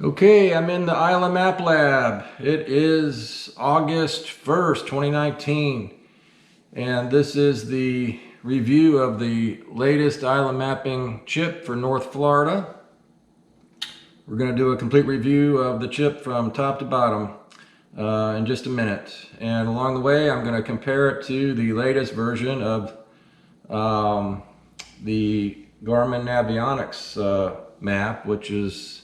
Okay, I'm in the ISLA Map Lab. It is August 1st, 2019, and this is the review of the latest ISLA mapping chip for North Florida. We're going to do a complete review of the chip from top to bottom in just a minute. And along the way, I'm going to compare it to the latest version of the Garmin Navionics map, which is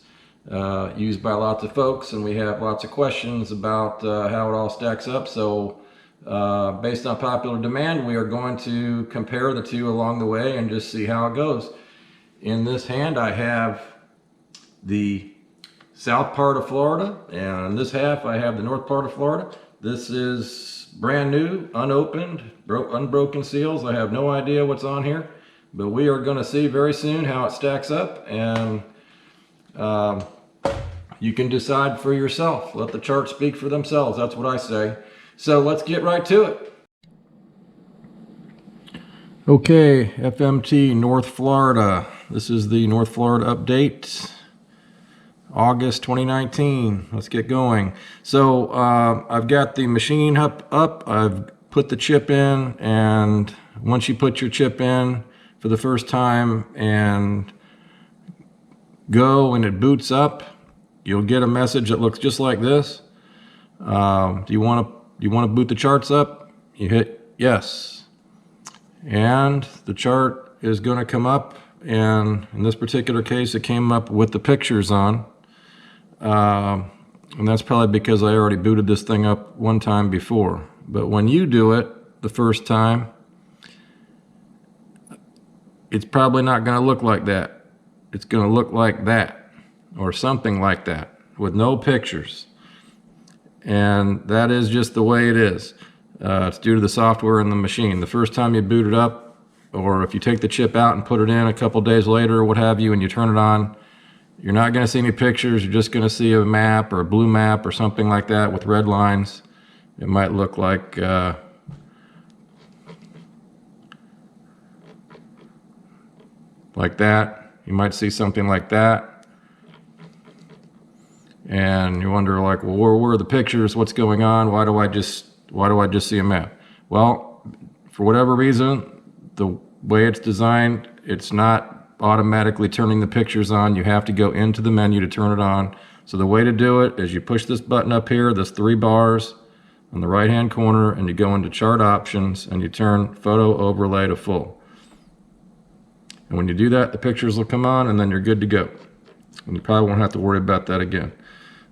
used by lots of folks, and we have lots of questions about how it all stacks up. So based on popular demand, we are going to compare the two along the way and just see how it goes. In this hand I have the south part of Florida, and in this half I have the north part of Florida. This is brand new, unopened, unbroken seals. I have no idea what's on here, but we are going to see very soon how it stacks up, and you can decide for yourself. Let the charts speak for themselves. That's what I say. So let's get right to it. Okay, FMT North Florida. This is the North Florida update, August 2019. Let's get going. So I've got the machine up. I've put the chip in, and once you put your chip in for the first time and go and it boots up, you'll get a message that looks just like this. Do you want to boot the charts up? You hit yes, and the chart is going to come up, and in this particular case it came up with the pictures on, and that's probably because I already booted this thing up one time before. But when you do it the first time, it's probably not going to look like that. It's going to look like that, or something like that, with no pictures. And that is just the way it is. It's due to the software in the machine. The first time you boot it up, or if you take the chip out and put it in a couple days later or what have you, and you turn it on, you're not going to see any pictures. You're just going to see a map or a blue map or something like that with red lines. It might look like that. You might see something like that, and you wonder, like, well, where are the pictures? What's going on? Why do I just see a map? Well, for whatever reason, the way it's designed, it's not automatically turning the pictures on. You have to go into the menu to turn it on. So the way to do it is you push this button up here, this 3 bars on the right hand corner, and you go into chart options and you turn photo overlay to full. And when you do that, the pictures will come on, and then you're good to go. And you probably won't have to worry about that again.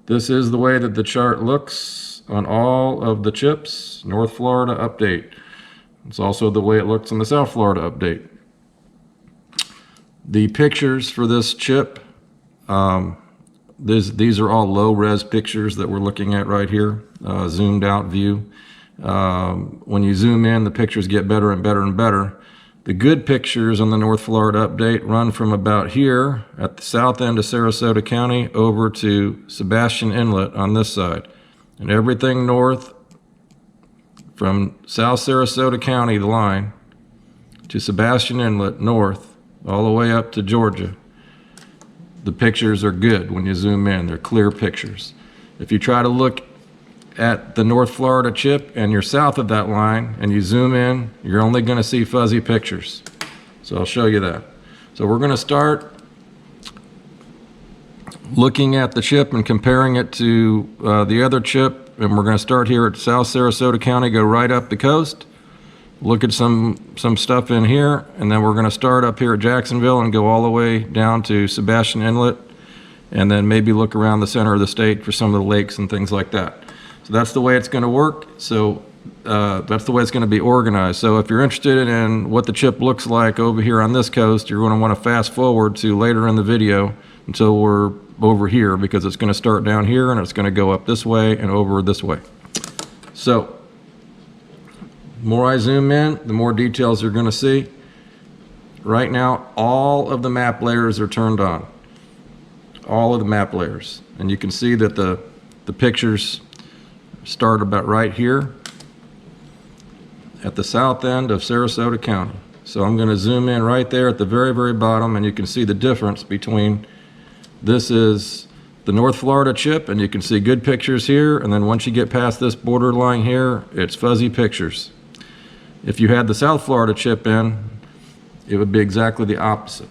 This is the way that the chart looks on all of the chips. North Florida update. It's also the way it looks on the South Florida update. The pictures for this chip, these are all low-res pictures that we're looking at right here, zoomed out view. When you zoom in, the pictures get better and better and better. The good pictures on the North Florida update run from about here at the south end of Sarasota County over to Sebastian Inlet on this side. And everything north from South Sarasota County, the line, to Sebastian Inlet north, all the way up to Georgia, the pictures are good when you zoom in. They're clear pictures. If you try to look at the North Florida chip and you're south of that line and you zoom in, you're only going to see fuzzy pictures. So I'll show you that. So we're going to start looking at the chip and comparing it to the other chip, and we're going to start here at South Sarasota County, go right up the coast, look at some stuff in here, and then we're going to start up here at Jacksonville and go all the way down to Sebastian Inlet, and then maybe look around the center of the state for some of the lakes and things like that. So that's the way it's going to work. So that's the way it's going to be organized. So if you're interested in what the chip looks like over here on this coast, you're going to want to fast forward to later in the video until we're over here, because it's going to start down here and it's going to go up this way and over this way. So the more I zoom in, the more details you're going to see. Right now, all of the map layers are turned on. All of the map layers. And you can see that the pictures start about right here at the south end of Sarasota County. So I'm going to zoom in right there at the very, very bottom, and you can see the difference between this is the North Florida chip, and you can see good pictures here, and then once you get past this borderline here, it's fuzzy pictures. If you had the South Florida chip in, it would be exactly the opposite.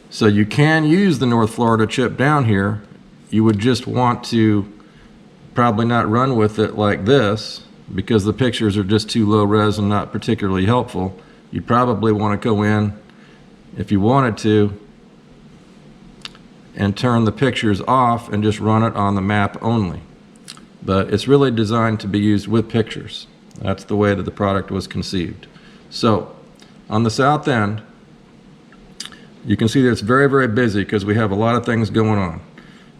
So you can use the North Florida chip down here. You would just want to probably not run with it like this, because the pictures are just too low res and not particularly helpful. You'd probably want to go in, if you wanted to, and turn the pictures off and just run it on the map only. But it's really designed to be used with pictures. That's the way that the product was conceived. So on the south end, you can see that it's very, very busy because we have a lot of things going on.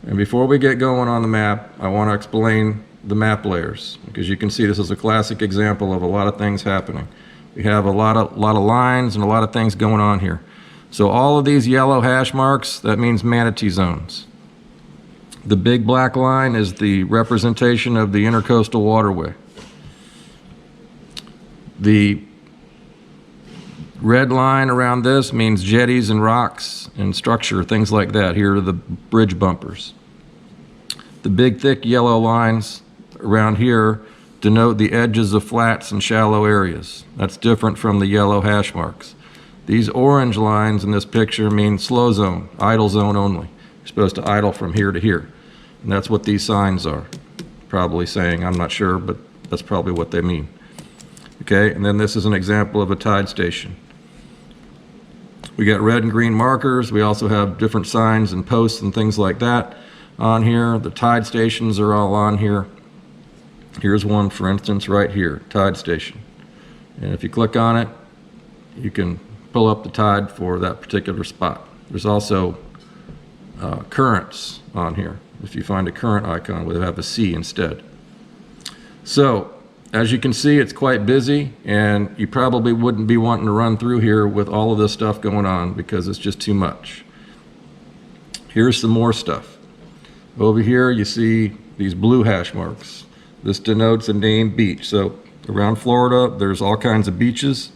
And before we get going on the map, I want to explain the map layers, because you can see this is a classic example of a lot of things happening. We have a lot of lines and a lot of things going on here. So all of these yellow hash marks, that means manatee zones. The big black line is the representation of the intercoastal waterway. The red line around this means jetties and rocks and structure, things like that. Here are the bridge bumpers. The big thick yellow lines around here denote the edges of flats and shallow areas. That's different from the yellow hash marks. These orange lines in this picture mean slow zone, idle zone only. You're supposed to idle from here to here. And that's what these signs are probably saying. I'm not sure, but that's probably what they mean. Okay, and then this is an example of a tide station. We got red and green markers. We also have different signs and posts and things like that on here. The tide stations are all on here. Here's one, for instance, right here, tide station. And if you click on it, you can pull up the tide for that particular spot. There's also currents on here. If you find a current icon, we'll have a C instead. So, as you can see, it's quite busy, and you probably wouldn't be wanting to run through here with all of this stuff going on because it's just too much. Here's some more stuff. Over here, you see these blue hash marks. This denotes a named beach. So around Florida, there's all kinds of beaches.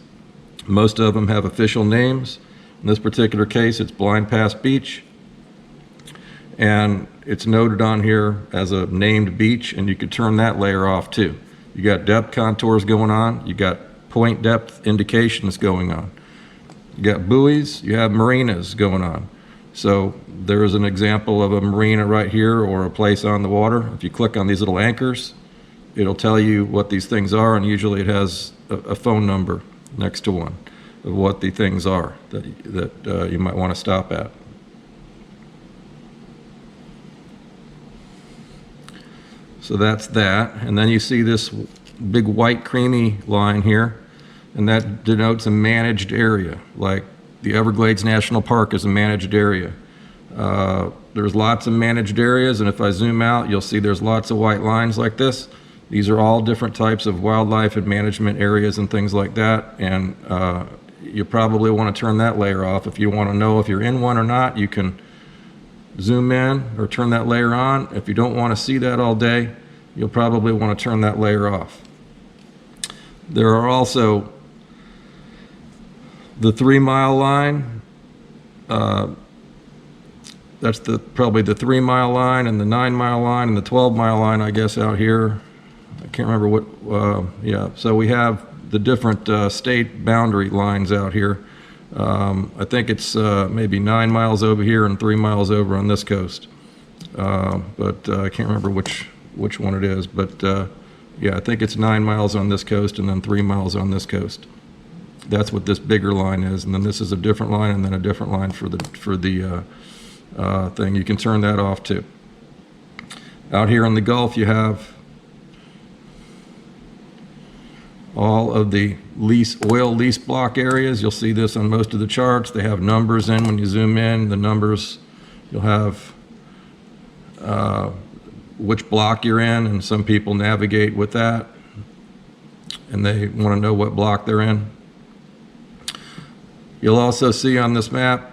Most of them have official names. In this particular case, it's Blind Pass Beach. And it's noted on here as a named beach, and you could turn that layer off too. You got depth contours going on. You got point depth indications going on. You got buoys. You have marinas going on. So there is an example of a marina right here or a place on the water. If you click on these little anchors, it'll tell you what these things are, and usually it has a phone number next to one of what the things are that you might want to stop at. So that's that. And then you see this big white creamy line here, and that denotes a managed area, like the Everglades National Park is a managed area. There's lots of managed areas, and if I zoom out, you'll see there's lots of white lines like this. These are all different types of wildlife and management areas and things like that, and you probably want to turn that layer off. If you want to know if you're in one or not, you can zoom in or turn that layer on. If you don't want to see that all day, you'll probably want to turn that layer off. There are also the 3 mile line. That's probably the 3 mile line and the 9 mile line and the 12 mile line, I guess, out here. I can't remember what, yeah. So we have the different state boundary lines out here. I think it's maybe 9 miles over here and 3 miles over on this coast. But I can't remember which one it is. But yeah, I think it's 9 miles on this coast and then 3 miles on this coast. That's what this bigger line is. And then this is a different line and then a different line for the thing. You can turn that off too. Out here in the Gulf, you have all of the oil lease block areas. You'll see this on most of the charts. They have numbers in. When you zoom in, the numbers, you'll have which block you're in, and some people navigate with that, and they want to know what block they're in. You'll also see on this map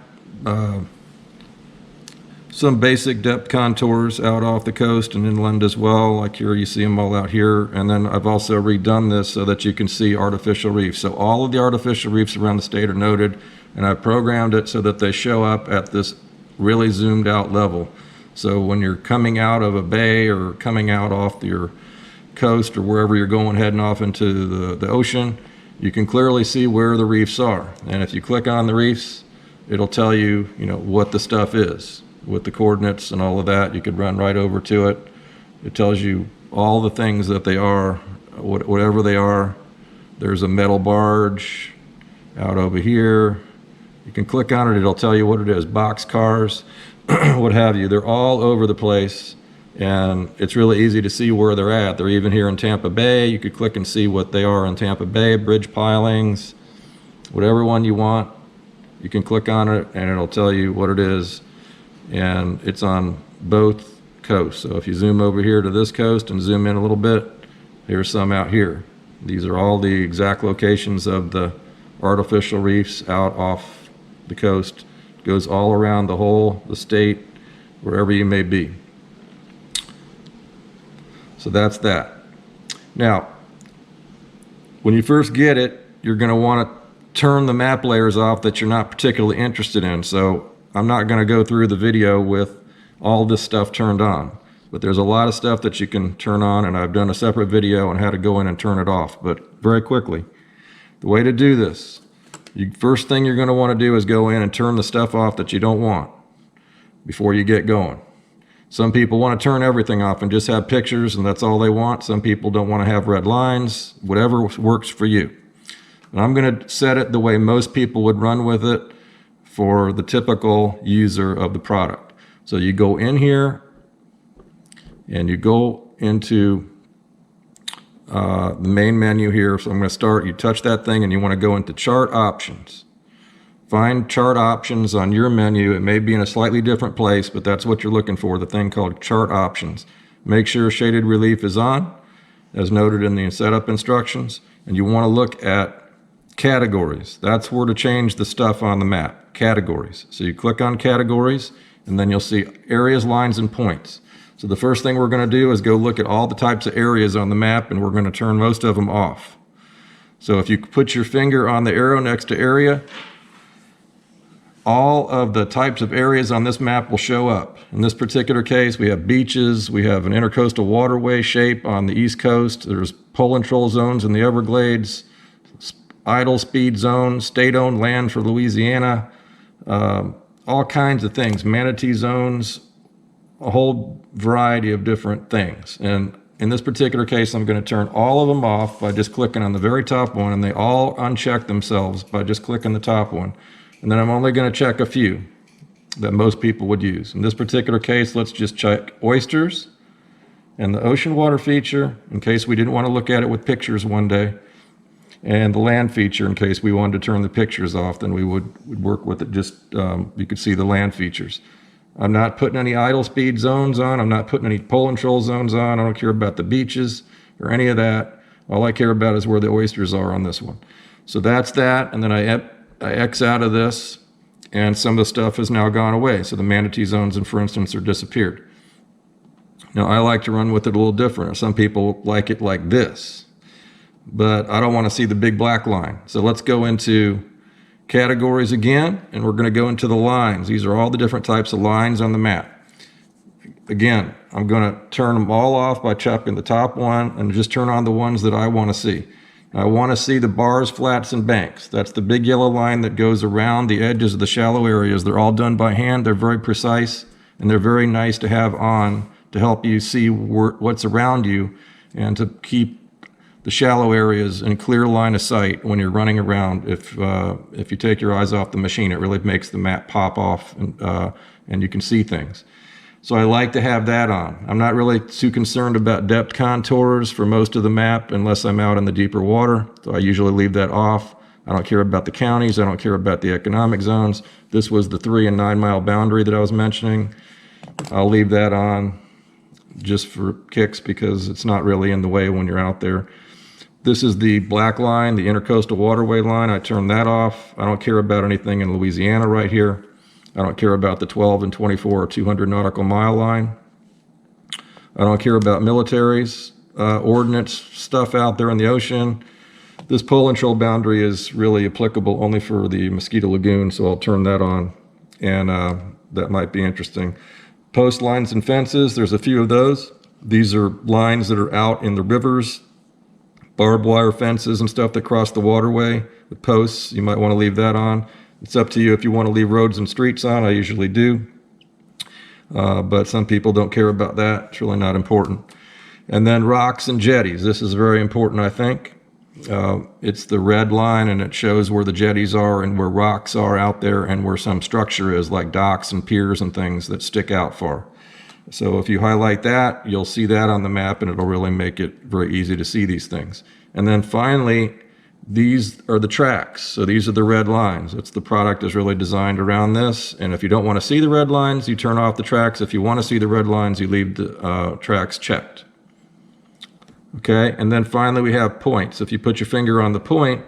some basic depth contours out off the coast and inland as well. Like here, you see them all out here. And then I've also redone this so that you can see artificial reefs. So all of the artificial reefs around the state are noted, and I've programmed it so that they show up at this really zoomed out level. So when you're coming out of a bay or coming out off your coast or wherever you're going, heading off into the ocean, you can clearly see where the reefs are. And if you click on the reefs, it'll tell you, what the stuff is with the coordinates and all of that. You could run right over to it. It tells you all the things that they are, whatever they are. There's a metal barge out over here. You can click on it, it'll tell you what it is, box cars, what have you. They're all over the place, and it's really easy to see where they're at. They're even here in Tampa Bay. You could click and see what they are in Tampa Bay, bridge pilings, whatever one you want. You can click on it, and it'll tell you what it is, and it's on both coasts. So if you zoom over here to this coast and zoom in a little bit, here's some out here. These are all the exact locations of the artificial reefs out off the coast. It goes all around the state, wherever you may be. So that's that. Now, when you first get it, you're going to want to turn the map layers off that you're not particularly interested in. So I'm not going to go through the video with all this stuff turned on. But there's a lot of stuff that you can turn on, and I've done a separate video on how to go in and turn it off. But very quickly, the way to do this, first thing you're going to want to do is go in and turn the stuff off that you don't want before you get going. Some people want to turn everything off and just have pictures, and that's all they want. Some people don't want to have red lines, whatever works for you. And I'm going to set it the way most people would run with it for the typical user of the product. So you go in here, and you go into the main menu here. So I'm going to start, you touch that thing and you want to go into chart options. Find chart options on your menu. It may be in a slightly different place, but that's what you're looking for, the thing called chart options. Make sure shaded relief is on, as noted in the setup instructions. And you want to look at categories. That's where to change the stuff on the map, categories. So you click on categories, and then you'll see areas, lines, and points. So the first thing we're going to do is go look at all the types of areas on the map, and we're going to turn most of them off. So if you put your finger on the arrow next to area, all of the types of areas on this map will show up. In this particular case, we have beaches, we have an intercoastal waterway shape on the East Coast, there's pull and troll zones in the Everglades, idle speed zone, state-owned land for Louisiana, all kinds of things, manatee zones, a whole variety of different things. And in this particular case, I'm going to turn all of them off by just clicking on the very top one, and they all uncheck themselves by just clicking the top one. And then I'm only going to check a few that most people would use. In this particular case, let's just check oysters and the ocean water feature in case we didn't want to look at it with pictures one day, and the land feature in case we wanted to turn the pictures off. Then we would work with it, just you could see the land features. I'm not putting any idle speed zones on. I'm not putting any pull and troll zones on. I don't care about the beaches or any of that. All I care about is where the oysters are on this one. So that's that. And then I X out of this, and some of the stuff has now gone away. So the manatee zones, for instance, are disappeared. Now, I like to run with it a little different. Some people like it like this, but I don't want to see the big black line. So let's go into categories again, and we're going to go into the lines. These are all the different types of lines on the map. Again, I'm going to turn them all off by checking the top one and just turn on the ones that I want to see. I want to see the bars, flats, and banks. That's the big yellow line that goes around the edges of the shallow areas. They're all done by hand. They're very precise, and they're very nice to have on to help you see what's around you and to keep the shallow areas in clear line of sight when you're running around. If you take your eyes off the machine, it really makes the map pop off, and you can see things. So I like to have that on. I'm not really too concerned about depth contours for most of the map unless I'm out in the deeper water. So I usually leave that off. I don't care about the counties. I don't care about the economic zones. This was the 3 and 9 mile boundary that I was mentioning. I'll leave that on just for kicks because it's not really in the way when you're out there. This is the black line, the intercoastal waterway line. I turn that off. I don't care about anything in Louisiana right here. I don't care about the 12 and 24 or 200 nautical mile line. I don't care about militaries, ordnance stuff out there in the ocean. This pull and troll boundary is really applicable only for the Mosquito Lagoon, so I'll turn that on. And that might be interesting. Post lines and fences, there's a few of those. These are lines that are out in the rivers, barbed wire fences and stuff that cross the waterway with posts. You might want to leave that on. It's up to you if you want to leave roads and streets on. I usually do. But some people don't care about that. It's really not important. And then rocks and jetties. This is very important, I think. It's the red line, and it shows where the jetties are and where rocks are out there and where some structure is, like docks and piers and things that stick out far. So if you highlight that, you'll see that on the map, and it'll really make it very easy to see these things. And then finally, these are the tracks. So these are the red lines. It's the product is really designed around this. And if you don't want to see the red lines, you turn off the tracks. If you want to see the red lines, you leave the tracks checked. Okay, and then finally we have points. If you put your finger on the point,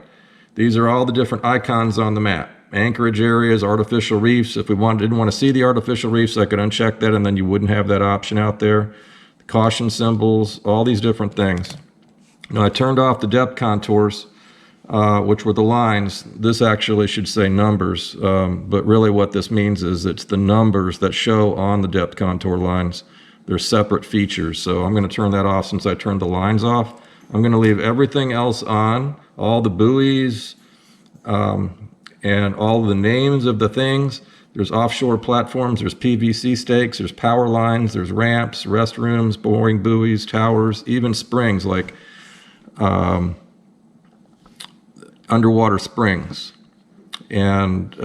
these are all the different icons on the map. Anchorage areas, artificial reefs. If we didn't want to see the artificial reefs, I could uncheck that, and then you wouldn't have that option out there. The caution symbols, all these different things. Now I turned off the depth contours, which were the lines. This actually should say numbers, but really what this means is it's the numbers that show on the depth contour lines. They're separate features, so I'm going to turn that off since I turned the lines off. I'm going to leave everything else on, all the buoys, and all the names of the things. There's offshore platforms, there's PVC stakes, there's power lines, there's ramps, restrooms, mooring buoys, towers, even springs like underwater springs. And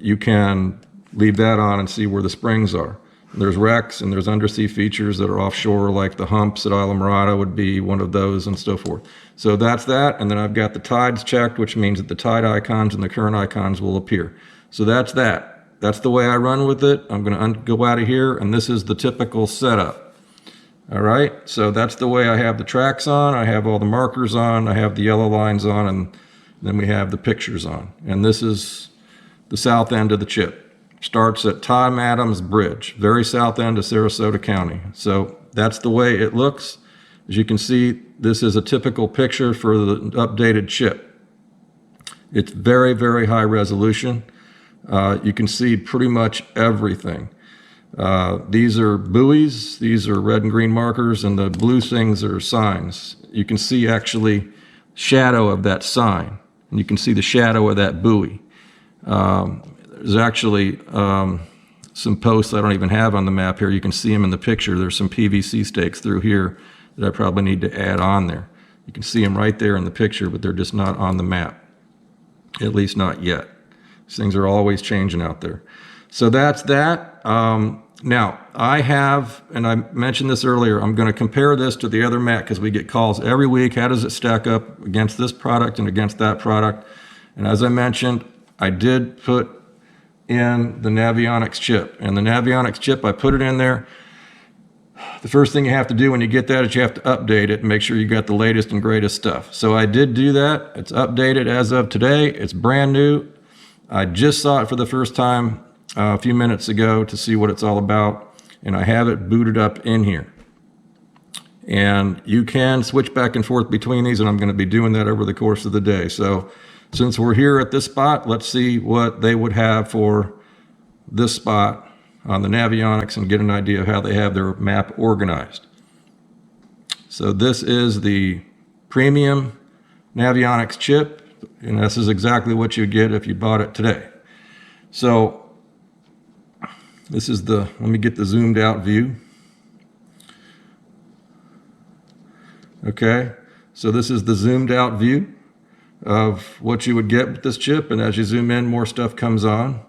you can leave that on and see where the springs are. There's wrecks and there's undersea features that are offshore, like the humps at Isla Mirada would be one of those, and so forth. So that's that, and then I've got the tides checked, which means that the tide icons and the current icons will appear. So that's that. That's the way I run with it. I'm going to go out of here, and this is the typical setup. All right, so that's the way I have the tracks on, I have all the markers on, I have the yellow lines on, and then we have the pictures on. And this is the south end of the chip. Starts at Tom Adams Bridge, very south end of Sarasota County. So that's the way it looks. As you can see, this is a typical picture for the updated chip. It's very, very high resolution. You can see pretty much everything. These are buoys, these are red and green markers, and the blue things are signs. You can see actually shadow of that sign, and you can see the shadow of that buoy. There's actually some posts I don't even have on the map here. You can see them in the picture. There's some PVC stakes through here that I probably need to add on there. You can see them right there in the picture, but they're just not on the map, at least not yet. These things are always changing out there. So that's that. Now, I have, and I mentioned this earlier, I'm going to compare this to the other map because we get calls every week. How does it stack up against this product and against that product? And as I mentioned, I did put in the Navionics chip. And the Navionics chip, I put it in there. The first thing you have to do when you get that is you have to update it and make sure you got the latest and greatest stuff. So I did do that. It's updated as of today. It's brand new. I just saw it for the first time a few minutes ago to see what it's all about. And I have it booted up in here. And you can switch back and forth between these, and I'm going to be doing that over the course of the day. So since we're here at this spot, let's see what they would have for this spot on the Navionics and get an idea of how they have their map organized. So this is the premium Navionics chip, and this is exactly what you get if you bought it today. So this is the, let me get the zoomed out view. Okay, so this is the zoomed out view of what you would get with this chip, and as you zoom in, more stuff comes on.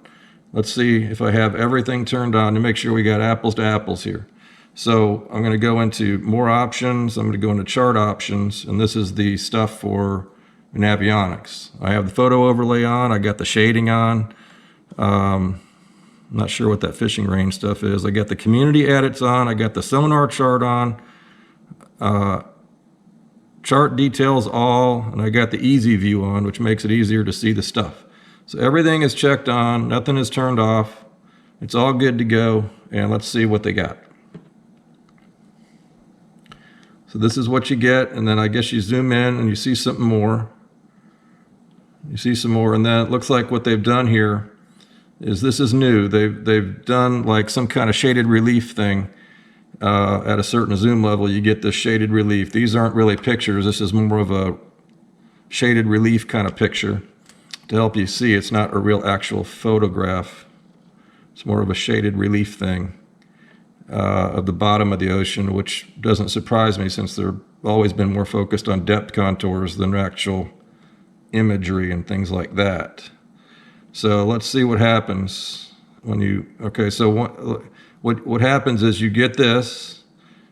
Let's see if I have everything turned on to make sure we got apples to apples here. So I'm going to go into more options, I'm going to go into chart options, and this is the stuff for Navionics. I have the photo overlay on, I got the shading on, I'm not sure what that fishing range stuff is. I got the community edits on, I got the sonar chart on, chart details all, and I got the easy view on, which makes it easier to see the stuff. So everything is checked on, nothing is turned off. It's all good to go, and let's see what they got. So this is what you get, and then I guess you zoom in and you see something more. You see some more, and then it looks like what they've done here is this is new. They've done like some kind of shaded relief thing. At a certain zoom level, you get this shaded relief. These aren't really pictures. This is more of a shaded relief kind of picture to help you see. It's not a real actual photograph. It's more of a shaded relief thing of the bottom of the ocean, which doesn't surprise me since they've always been more focused on depth contours than actual imagery and things like that. So let's see what happens when you, okay, so what happens is you get this,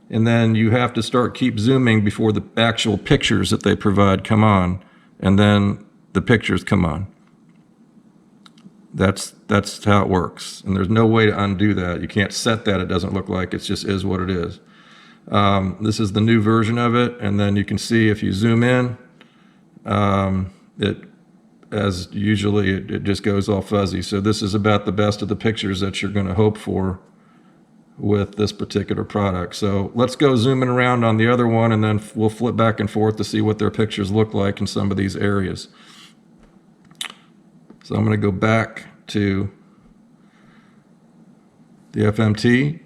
and then you have to keep zooming before the actual pictures that they provide come on, and then the pictures come on. That's how it works, and there's no way to undo that. You can't set that. It doesn't look like it just is what it is. This is the new version of it, and then you can see if you zoom in, as usually it just goes all fuzzy. So this is about the best of the pictures that you're going to hope for with this particular product. So let's go zooming around on the other one, and then we'll flip back and forth to see what their pictures look like in some of these areas. So I'm going to go back to the FMT,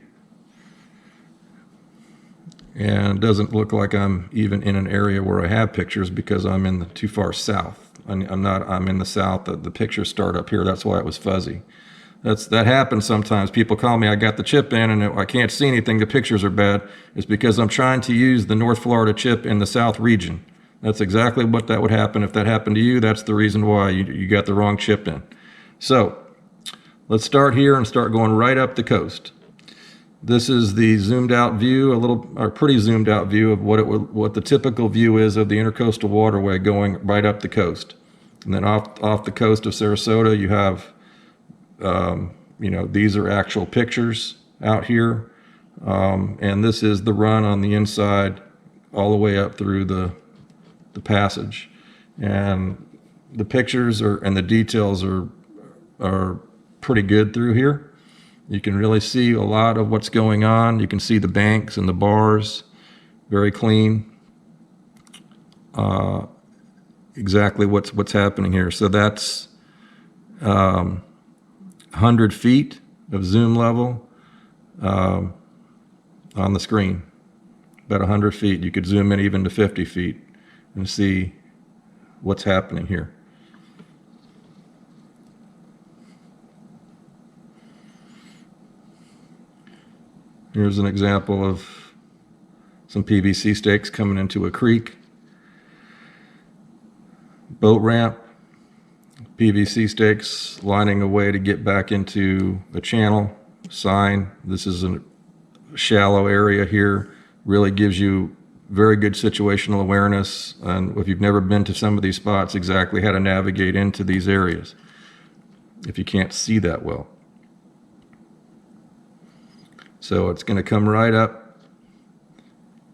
and it doesn't look like I'm even in an area where I have pictures because I'm in the too far south. I'm in the south. The pictures start up here. That's why it was fuzzy. That happens sometimes. People call me, I got the chip in and I can't see anything, the pictures are bad. It's because I'm trying to use the North Florida chip in the South region. That's exactly what that would happen. If that happened to you, that's the reason why you got the wrong chip in. So let's start here and start going right up the coast. This is the zoomed out view, a pretty zoomed out view of what the typical view is of the intercoastal waterway going right up the coast. And then off the coast of Sarasota, you have these are actual pictures out here, and this is the run on the inside all the way up through the passage, and the pictures and the details are pretty good through here. You can really see a lot of what's going on. You can see the banks and the bars, very clean. Exactly what's happening here. So that's 100 feet of zoom level on the screen. About 100 feet. You could zoom in even to 50 feet and see what's happening here. Here's an example of some PVC stakes coming into a creek. Boat ramp, PVC stakes lining a way to get back into a channel. Sign. This is a shallow area here. Really gives you very good situational awareness, and if you've never been to some of these spots, exactly how to navigate into these areas if you can't see that well. So it's going to come right up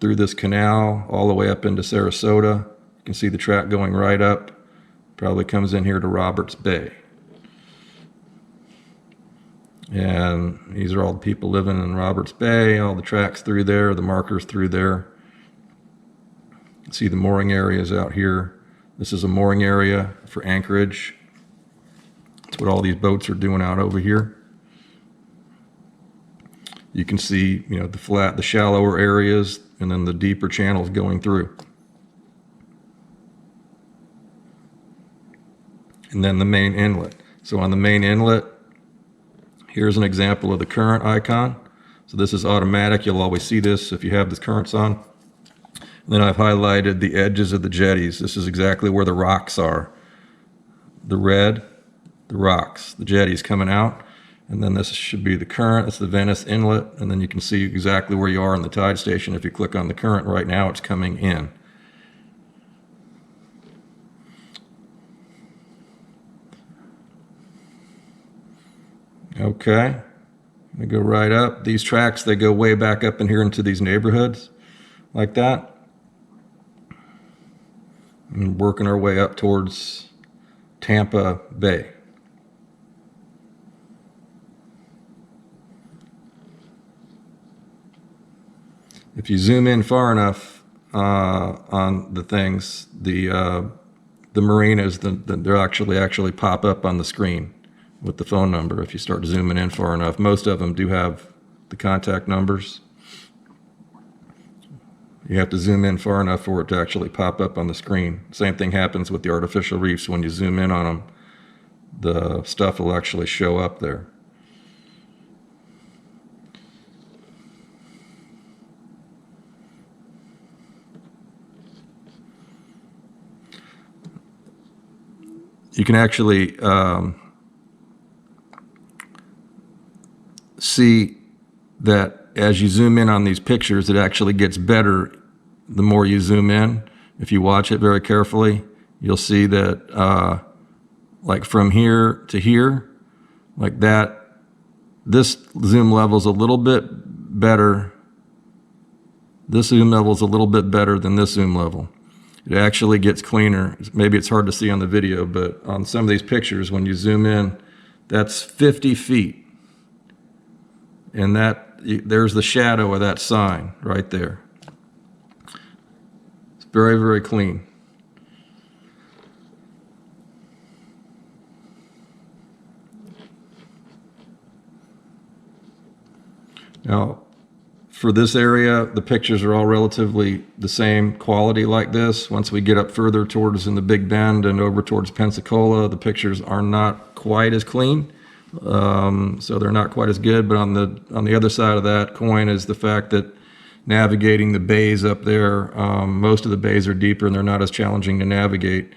through this canal all the way up into Sarasota. You can see the track going right up. Probably comes in here to Roberts Bay. And these are all the people living in Roberts Bay, all the tracks through there, the markers through there. See the mooring areas out here. This is a mooring area for anchorage. That's what all these boats are doing out over here. You can see, the shallower areas, and then the deeper channels going through. And then the main inlet. So on the main inlet, here's an example of the current icon. So this is automatic. You'll always see this if you have the currents on. And then I've highlighted the edges of the jetties. This is exactly where the rocks are. The red, the rocks, the jetties coming out. And then this should be the current. It's the Venice Inlet. And then you can see exactly where you are in the tide station. If you click on the current right now, it's coming in. Okay, we go right up. These tracks, they go way back up in here into these neighborhoods like that. And working our way up towards Tampa Bay. If you zoom in far enough on the things, the marinas, they actually pop up on the screen with the phone number if you start zooming in far enough. Most of them do have the contact numbers. You have to zoom in far enough for it to actually pop up on the screen. Same thing happens with the artificial reefs. When you zoom in on them, the stuff will actually show up there. You can actually see that as you zoom in on these pictures, it actually gets better the more you zoom in. If you watch it very carefully, you'll see that like from here to here, like that, this zoom level is a little bit better. This zoom level is a little bit better than this zoom level. It actually gets cleaner. Maybe it's hard to see on the video, but on some of these pictures, when you zoom in, that's 50 feet. And there's the shadow of that sign right there. It's very, very clean. Now, for this area, the pictures are all relatively the same quality like this. Once we get up further towards in the Big Bend and over towards Pensacola, the pictures are not quite as clean. So they're not quite as good, but on the other side of that coin is the fact that navigating the bays up there, most of the bays are deeper and they're not as challenging to navigate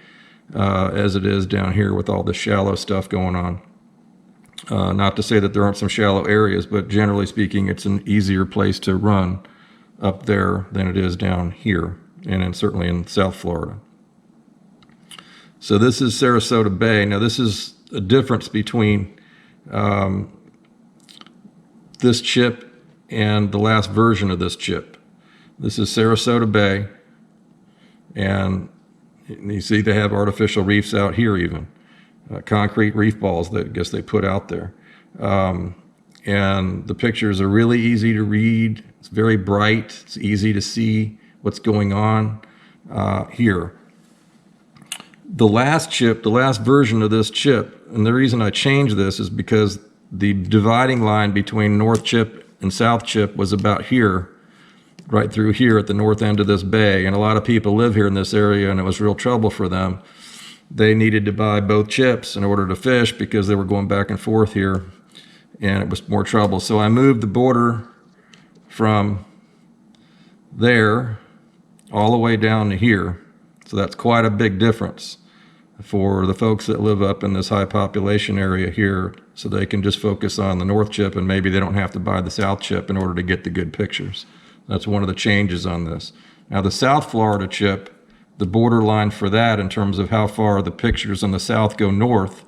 as it is down here with all the shallow stuff going on. Not to say that there aren't some shallow areas, but generally speaking, it's an easier place to run up there than it is down here, and certainly in South Florida. So this is Sarasota Bay. Now this is a difference between this chip and the last version of this chip. This is Sarasota Bay, and you see they have artificial reefs out here even. Concrete reef balls that I guess they put out there. And the pictures are really easy to read. It's very bright. It's easy to see what's going on here. The last chip, the last version of this chip, and the reason I changed this is because the dividing line between North Chip and South Chip was about here, right through here at the north end of this bay. And a lot of people live here in this area, and it was real trouble for them. They needed to buy both chips in order to fish because they were going back and forth here, and it was more trouble. So I moved the border from there all the way down to here. So that's quite a big difference for the folks that live up in this high population area here, so they can just focus on the North Chip and maybe they don't have to buy the South Chip in order to get the good pictures. That's one of the changes on this. Now the South Florida chip, the borderline for that in terms of how far the pictures on the south go north,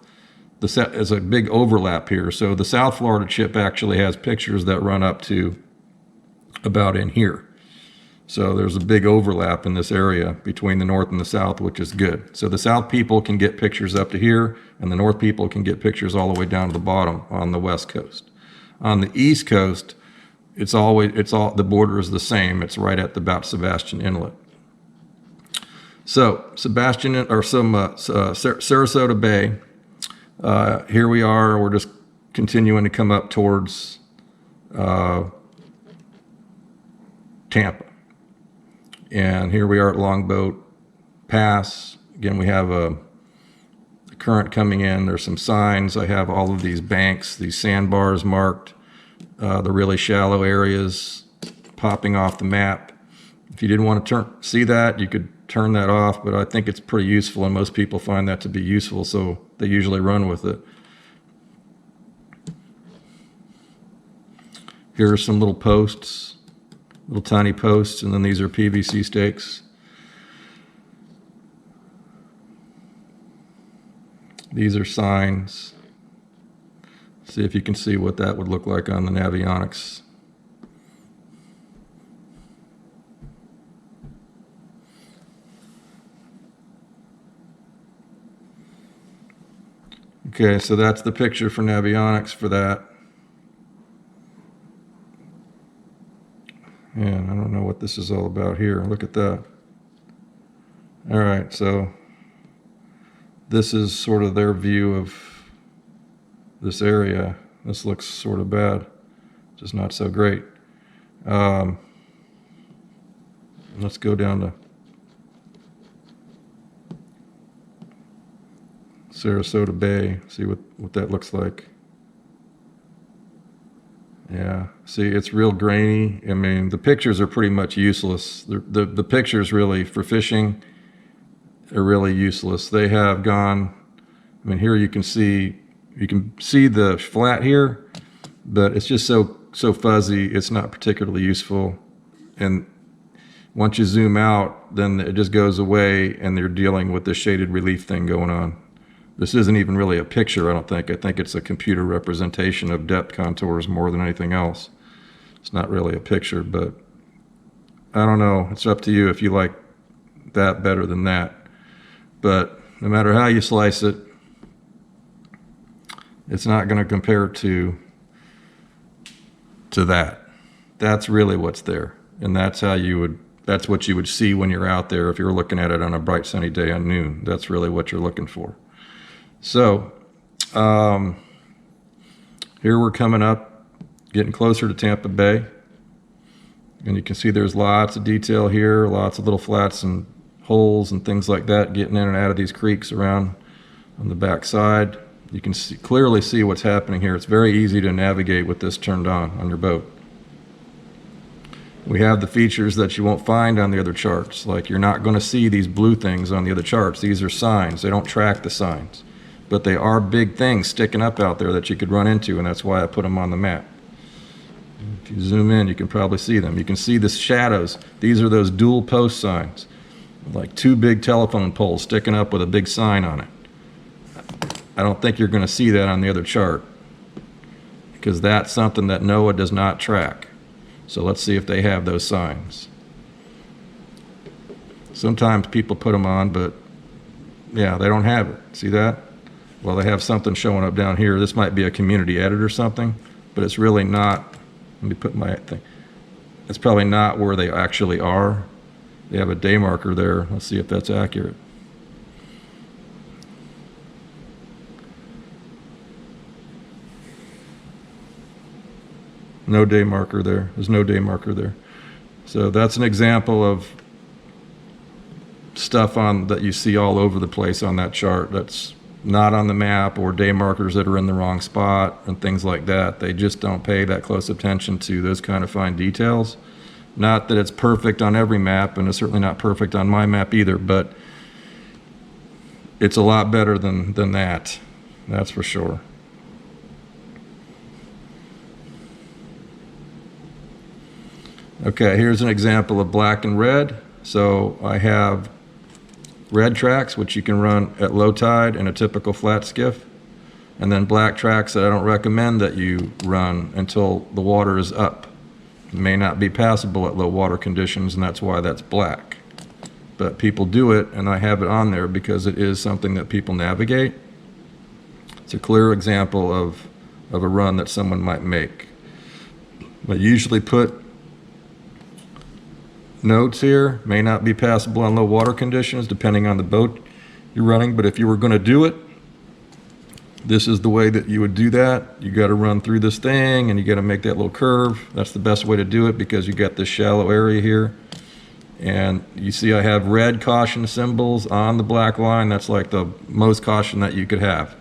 is a big overlap here. So the South Florida chip actually has pictures that run up to about in here. So there's a big overlap in this area between the north and the south, which is good. So the south people can get pictures up to here, and the north people can get pictures all the way down to the bottom on the west coast. On the east coast, the border is the same. It's right at about Sebastian Inlet. So Sarasota Bay, here we are. We're just continuing to come up towards Tampa. And here we are at Longboat Pass. Again, we have a current coming in. There's some signs. I have all of these banks, these sandbars marked, the really shallow areas popping off the map. If you didn't want to see that, you could turn that off, but I think it's pretty useful, and most people find that to be useful, so they usually run with it. Here are some little posts, little tiny posts, and then these are PVC stakes. These are signs. See if you can see what that would look like on the Navionics. Okay, so that's the picture for Navionics for that. And I don't know what this is all about here. Look at that. All right, so this is sort of their view of this area. This looks sort of bad, just not so great. Let's go down to Sarasota Bay, see what that looks like. Yeah, see, it's real grainy. I mean, the pictures are pretty much useless. The pictures really, for fishing, are really useless. They have gone, I mean, here you can see the flat here, but it's just so fuzzy, it's not particularly useful. And once you zoom out, then it just goes away and they're dealing with the shaded relief thing going on. This isn't even really a picture, I don't think. I think it's a computer representation of depth contours more than anything else. It's not really a picture, but I don't know. It's up to you if you like that better than that. But no matter how you slice it, it's not going to compare to that. That's really what's there. And that's what you would see when you're out there if you're looking at it on a bright sunny day on noon. That's really what you're looking for. So here we're coming up, getting closer to Tampa Bay. And you can see there's lots of detail here, lots of little flats and holes and things like that getting in and out of these creeks around on the back side. You can clearly see what's happening here. It's very easy to navigate with this turned on your boat. We have the features that you won't find on the other charts. Like, you're not going to see these blue things on the other charts. These are signs. They don't track the signs. But they are big things sticking up out there that you could run into, and that's why I put them on the map. If you zoom in, you can probably see them. You can see the shadows. These are those dual post signs, like two big telephone poles sticking up with a big sign on it. I don't think you're going to see that on the other chart, because that's something that NOAA does not track. So let's see if they have those signs. Sometimes people put them on, but yeah, they don't have it. See that? Well, they have something showing up down here. This might be a community edit or something, but it's really not. Let me put my thing. It's probably not where they actually are. They have a day marker there. Let's see if that's accurate. No day marker there. There's no day marker there. So that's an example of stuff that you see all over the place on that chart that's not on the map, or day markers that are in the wrong spot and things like that. They just don't pay that close attention to those kind of fine details. Not that it's perfect on every map, and it's certainly not perfect on my map either, but it's a lot better than that. That's for sure. Okay, here's an example of black and red. So I have red tracks, which you can run at low tide in a typical flat skiff, and then black tracks that I don't recommend that you run until the water is up. It may not be passable at low water conditions, and that's why that's black. But people do it, and I have it on there because it is something that people navigate. It's a clear example of a run that someone might make. I usually put notes here. May not be passable on low water conditions depending on the boat you're running, but if you were going to do it, this is the way that you would do that. You got to run through this thing and you got to make that little curve. That's the best way to do it because you got this shallow area here. And you see I have red caution symbols on the black line. That's like the most caution that you could have.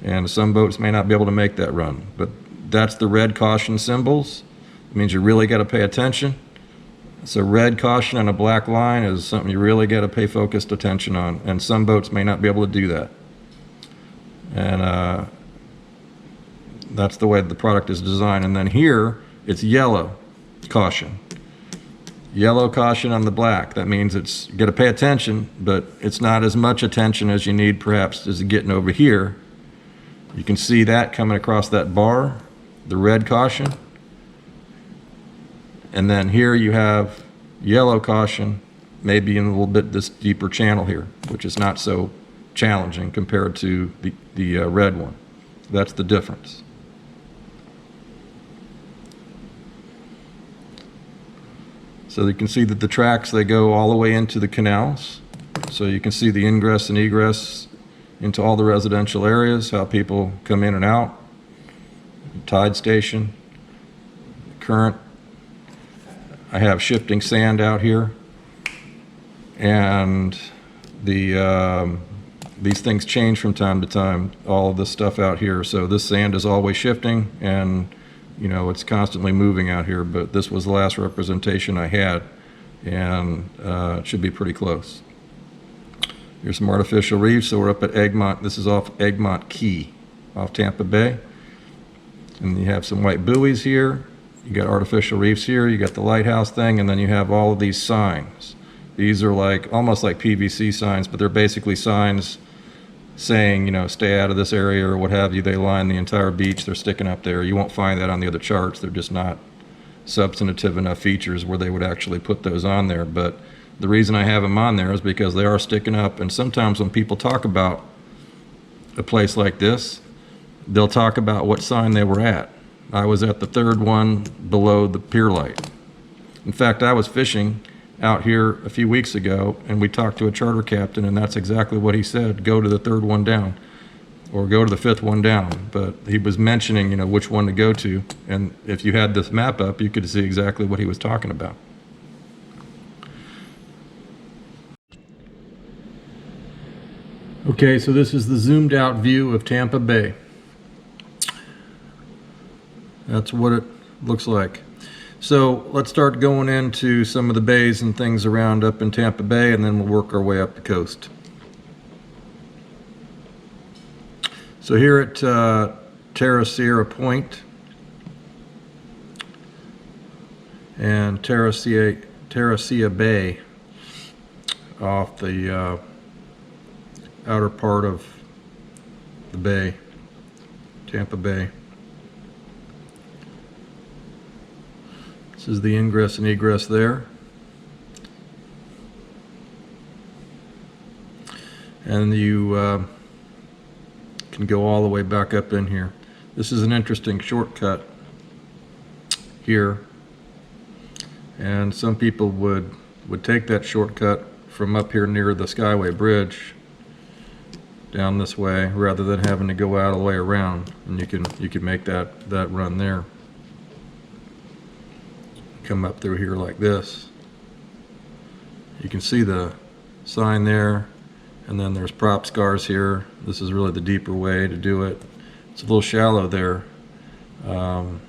And some boats may not be able to make that run, but that's the red caution symbols. It means you really got to pay attention. So red caution on a black line is something you really got to pay focused attention on, and some boats may not be able to do that. And that's the way the product is designed. And then here, it's yellow caution. Yellow caution on the black. That means you got to pay attention, but it's not as much attention as you need perhaps as getting over here. You can see that coming across that bar, the red caution. And then here you have yellow caution, maybe in a little bit this deeper channel here, which is not so challenging compared to the red one. That's the difference. So you can see that the tracks, they go all the way into the canals. So you can see the ingress and egress into all the residential areas, how people come in and out. tide station. Current, I have shifting sand out here, and these things change from time to time, all of this stuff out here. So this sand is always shifting, and you know, it's constantly moving out here, but this was the last representation I had, and it should be pretty close. Here's some artificial reefs. So we're up at Egmont. This is off Egmont Key, off Tampa Bay. And you have some white buoys here. You got artificial reefs here. You got the lighthouse thing, and then you have all of these signs. These are like almost like PVC signs, but they're basically signs saying, you know, stay out of this area or what have you. They line the entire beach. They're sticking up there. You won't find that on the other charts. They're just not substantive enough features where they would actually put those on there. But the reason I have them on there is because they are sticking up, and sometimes when people talk about a place like this, they'll talk about what sign they were at. I was at the third one below the pier light. In fact, I was fishing out here a few weeks ago, and we talked to a charter captain, and that's exactly what he said: go to the third one down, or go to the fifth one down. But he was mentioning, you know, which one to go to, and if you had this map up, you could see exactly what he was talking about. Okay, so this is the zoomed out view of Tampa Bay. That's what it looks like. So let's start going into some of the bays and things around up in Tampa Bay, and then we'll work our way up the coast. So here at Terra Sierra Point and Terra Sierra Bay off the outer part of the bay, Tampa Bay. This is the ingress and egress there. And you can go all the way back up in here. This is an interesting shortcut here. And some people would take that shortcut from up here near the Skyway Bridge down this way rather than having to go out all the way around. And you can make that run there. Come up through here like this. You can see the sign there, and then there's prop scars here. This is really the deeper way to do it. It's a little shallow there, and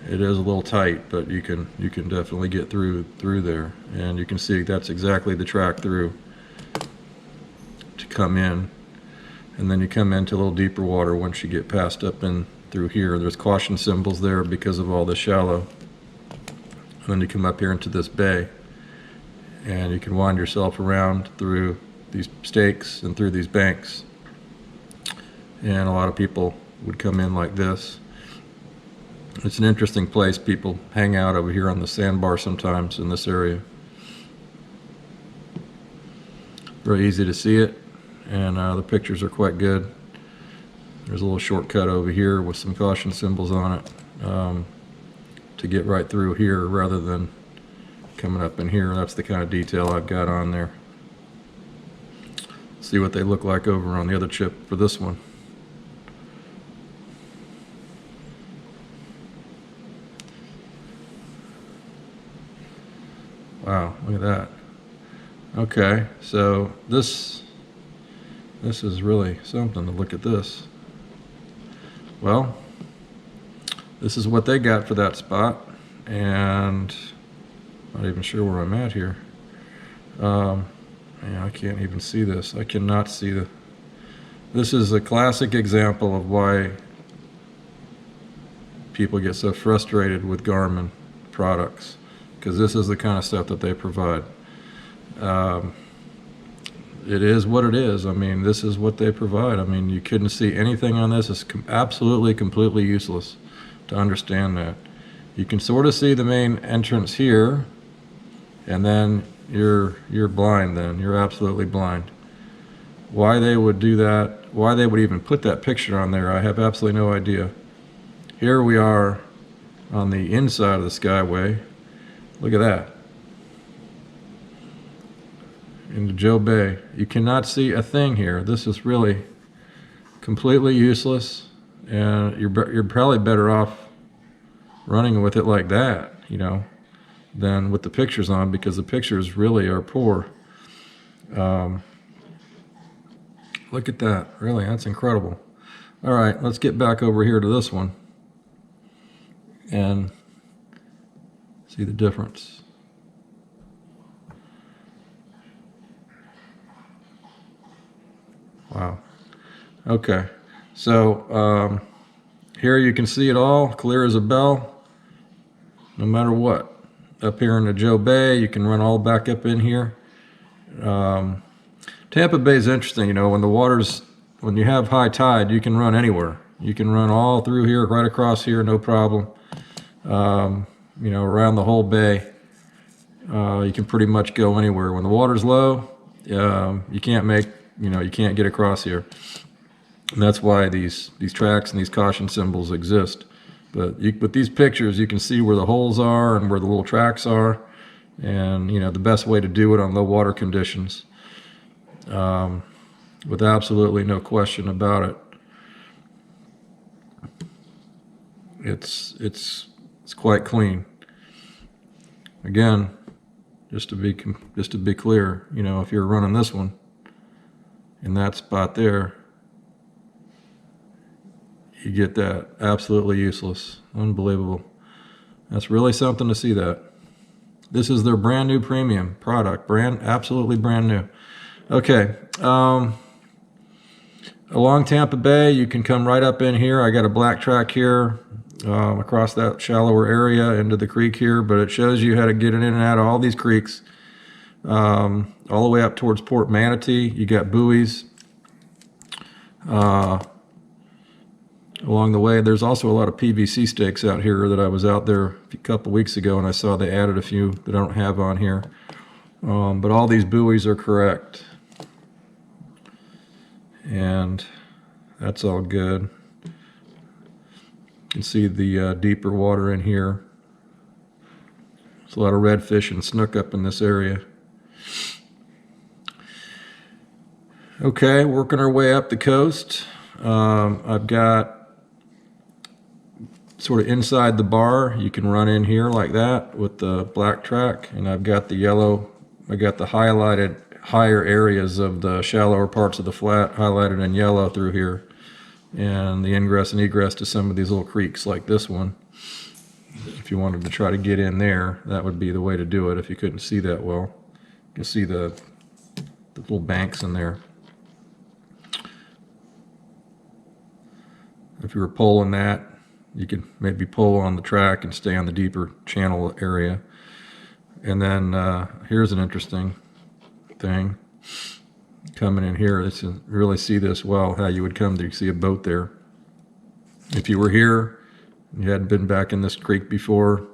it is a little tight, but you can definitely get through there. And you can see that's exactly the track through to come in, and then you come into a little deeper water once you get past up in through here. There's caution symbols there because of all the shallow. And then you come up here into this bay, and you can wind yourself around through these stakes and through these banks. And a lot of people would come in like this. It's an interesting place. People hang out over here on the sandbar sometimes in this area. Very easy to see it, and the pictures are quite good. There's a little shortcut over here with some caution symbols on it to get right through here rather than coming up in here. That's the kind of detail I've got on there. See what they look like over on the other chip for this one. Wow, look at that. Okay, so this is really something to look at this. Well, this is what they got for that spot, and I'm not even sure where I'm at here. Yeah, I can't even see this. I cannot see this is a classic example of why people get so frustrated with Garmin products, because this is the kind of stuff that they provide. It is what it is. I mean, this is what they provide. I mean, you couldn't see anything on this. It's absolutely, completely useless to understand that. You can sort of see the main entrance here, and then you're blind then. You're absolutely blind. Why they would do that, why they would even put that picture on there, I have absolutely no idea. Here we are on the inside of the Skyway. Look at that. Into Joe Bay. You cannot see a thing here. This is really completely useless. and you're probably better off running with it like that, you know, than with the pictures on, because the pictures really are poor. Look at that, really, that's incredible. All right, let's get back over here to this one and see the difference. Wow. Okay, so here you can see it all clear as a bell, no matter what. Up here in the Joe Bay, you can run all back up in here. Tampa Bay is interesting, you know, when you have high tide, you can run anywhere. You can run all through here, right across here, no problem. You know, around the whole bay, you can pretty much go anywhere. When the water's low, you can't get across here. And that's why these tracks and these caution symbols exist. But with these pictures, you can see where the holes are and where the little tracks are, and you know the best way to do it on low water conditions, with absolutely no question about it. It's quite clean. Again, just to be clear, you know, if you're running this one in that spot there, you get that. Absolutely useless. Unbelievable. That's really something to see that. This is their brand new premium product. Absolutely brand new. Okay. Along Tampa Bay, you can come right up in here. I got a black track here across that shallower area into the creek here, but it shows you how to get in and out of all these creeks. All the way up towards Port Manatee, you got buoys. Along the way, there's also a lot of PVC stakes out here that I was out there a couple weeks ago, and I saw they added a few that I don't have on here. But all these buoys are correct. And that's all good. You can see the deeper water in here. There's a lot of redfish and snook up in this area. Okay, working our way up the coast. I've got sort of inside the bar, you can run in here like that with the black track, and I've got the yellow, I got the highlighted higher areas of the shallower parts of the flat highlighted in yellow through here, and the ingress and egress to some of these little creeks like this one. If you wanted to try to get in there, that would be the way to do it if you couldn't see that well. You can see the little banks in there. If you were poling that, you could maybe pull on the track and stay on the deeper channel area. And then here's an interesting thing. Coming in here, let's really see this well, how you would come to see a boat there. If you were here, you hadn't been back in this creek before,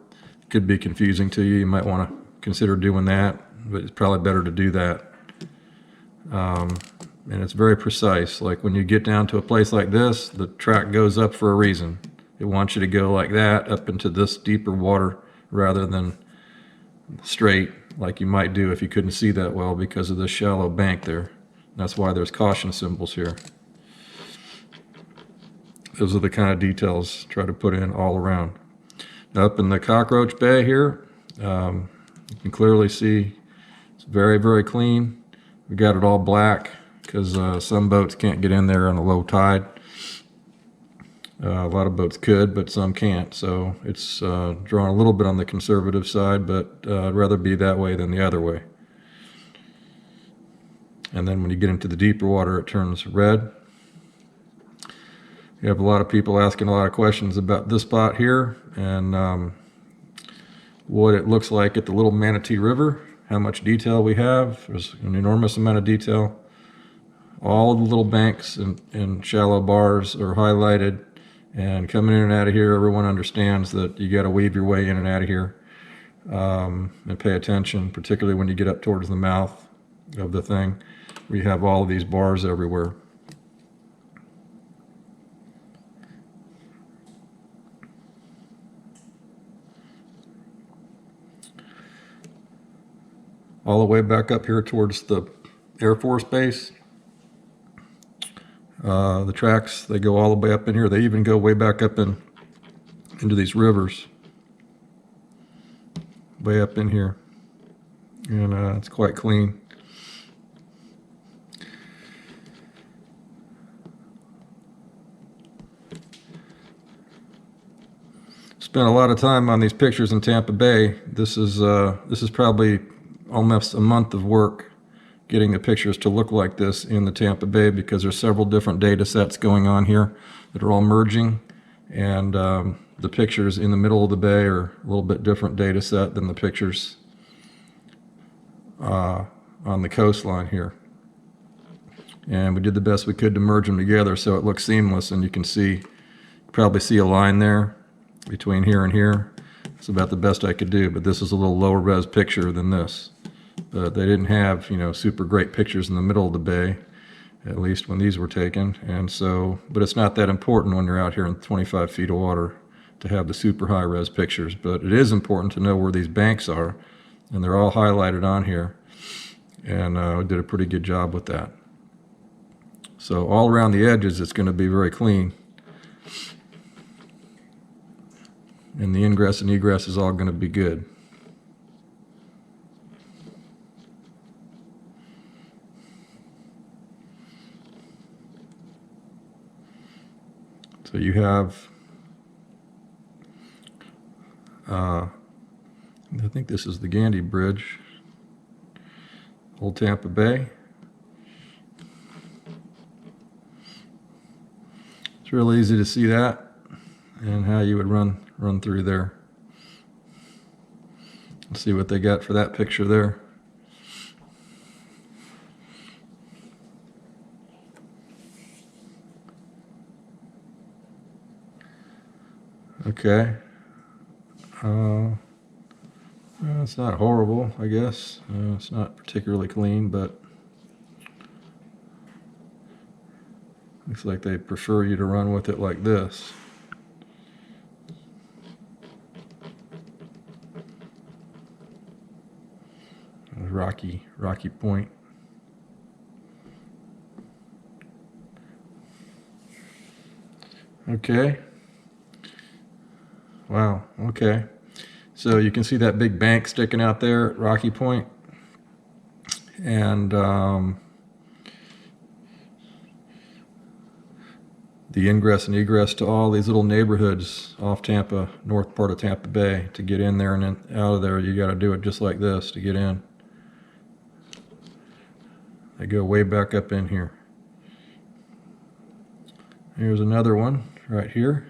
it could be confusing to you. You might want to consider doing that, but it's probably better to do that. And it's very precise. Like when you get down to a place like this, the track goes up for a reason. It wants you to go like that up into this deeper water rather than straight like you might do if you couldn't see that well because of this shallow bank there. That's why there's caution symbols here. Those are the kind of details try to put in all around. Up in the Cockroach Bay here, you can clearly see it's very, very clean. We got it all black because some boats can't get in there on a low tide. A lot of boats could, but some can't. So it's drawn a little bit on the conservative side, but I'd rather be that way than the other way. And then when you get into the deeper water, it turns red. You have a lot of people asking a lot of questions about this spot here and what it looks like at the Little Manatee River, how much detail we have. There's an enormous amount of detail. All of the little banks and shallow bars are highlighted. And coming in and out of here, everyone understands that you got to weave your way in and out of here and pay attention, particularly when you get up towards the mouth of the thing. We have all of these bars everywhere. All the way back up here towards the Air Force Base. The tracks, they go all the way up in here. They even go way back up into these rivers, way up in here, and it's quite clean. Spent a lot of time on these pictures in Tampa Bay. This is probably almost a month of work getting the pictures to look like this in the Tampa Bay, because there's several different data sets going on here that are all merging, and the pictures in the middle of the bay are a little bit different data set than the pictures on the coastline here. And we did the best we could to merge them together so it looks seamless, and you can see, probably see a line there between here and here. It's about the best I could do, but this is a little lower res picture than this. But they didn't have, you know, super great pictures in the middle of the bay, at least when these were taken. And so, but it's not that important when you're out here in 25 feet of water to have the super high res pictures. But it is important to know where these banks are, and they're all highlighted on here. And we did a pretty good job with that. So all around the edges, it's going to be very clean. And the ingress and egress is all going to be good. So you have, I think this is the Gandy Bridge, Old Tampa Bay. It's real easy to see that and how you would run through there. Let's see what they got for that picture there. Okay. It's not horrible, I guess. It's not particularly clean, but looks like they prefer you to run with it like this. Rocky Point. Okay. Wow, okay. So you can see that big bank sticking out there at Rocky Point. And the ingress and egress to all these little neighborhoods off Tampa, north part of Tampa Bay. To get in there and then out of there, you got to do it just like this to get in. They go way back up in here. Here's another one right here.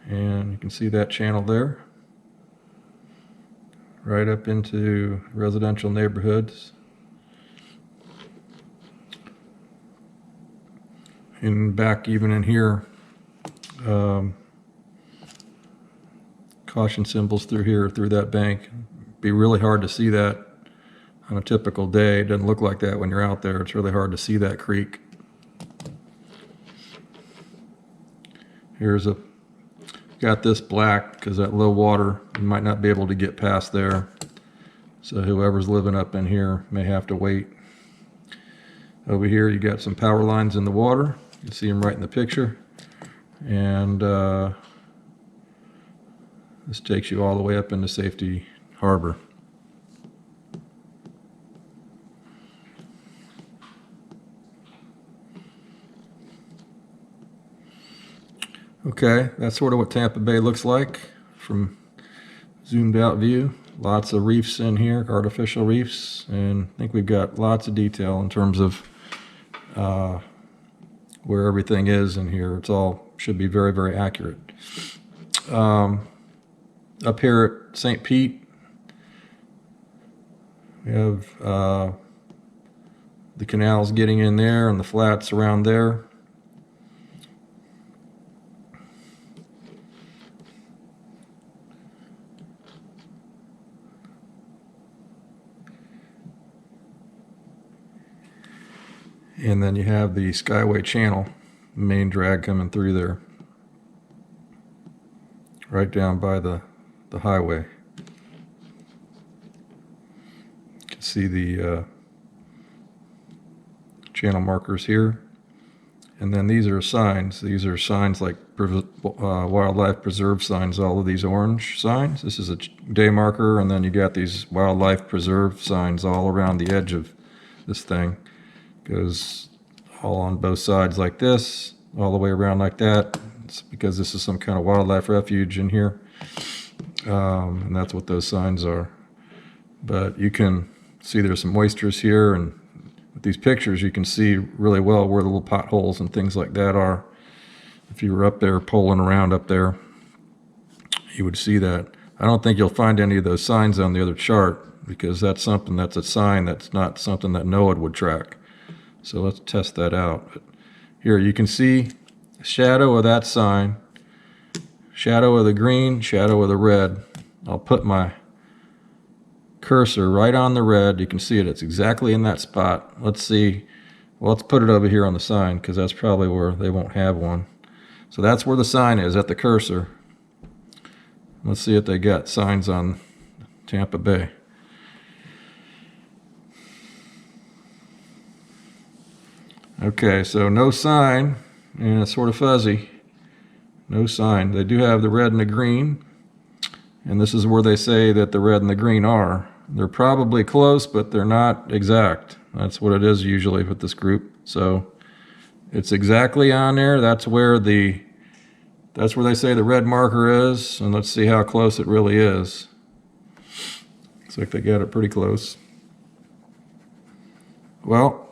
And you can see that channel there. Right up into residential neighborhoods. And back even in here, caution symbols through here, through that bank. It'd be really hard to see that on a typical day. It doesn't look like that when you're out there. It's really hard to see that creek. Here's got this black because that low water, you might not be able to get past there. So whoever's living up in here may have to wait. Over here you got some power lines in the water. You can see them right in the picture. And this takes you all the way up into Safety Harbor. Okay, that's sort of what Tampa Bay looks like from zoomed out view. Lots of reefs in here, artificial reefs, and I think we've got lots of detail in terms of where everything is in here. It's all should be very, very accurate. Up here at St. Pete, we have the canals getting in there and the flats around there. And then you have the Skyway Channel, main drag coming through there, right down by the highway. You can see the channel markers here. And then these are signs. These are signs like wildlife preserve signs, all of these orange signs. This is a day marker, and then you got these wildlife preserve signs all around the edge of this thing. Goes all on both sides like this, all the way around like that. It's because this is some kind of wildlife refuge in here. And that's what those signs are. But you can see there's some oysters here, and with these pictures you can see really well where the little potholes and things like that are. If you were up there poling around up there, you would see that. I don't think you'll find any of those signs on the other chart, because that's a sign that's not something that NOAA would track. So let's test that out. But here you can see the shadow of that sign, shadow of the green, shadow of the red. I'll put my cursor right on the red. You can see it. It's exactly in that spot. Let's see. Well, let's put it over here on the sign, because that's probably where they won't have one. So that's where the sign is, at the cursor. Let's see if they got signs on Tampa Bay. Okay, so no sign, and it's sort of fuzzy. No sign. They do have the red and the green, and this is where they say that the red and the green are. They're probably close, but they're not exact. That's what it is usually with this group. So it's exactly on there. That's where they say the red marker is, and let's see how close it really is. Looks like they got it pretty close. Well,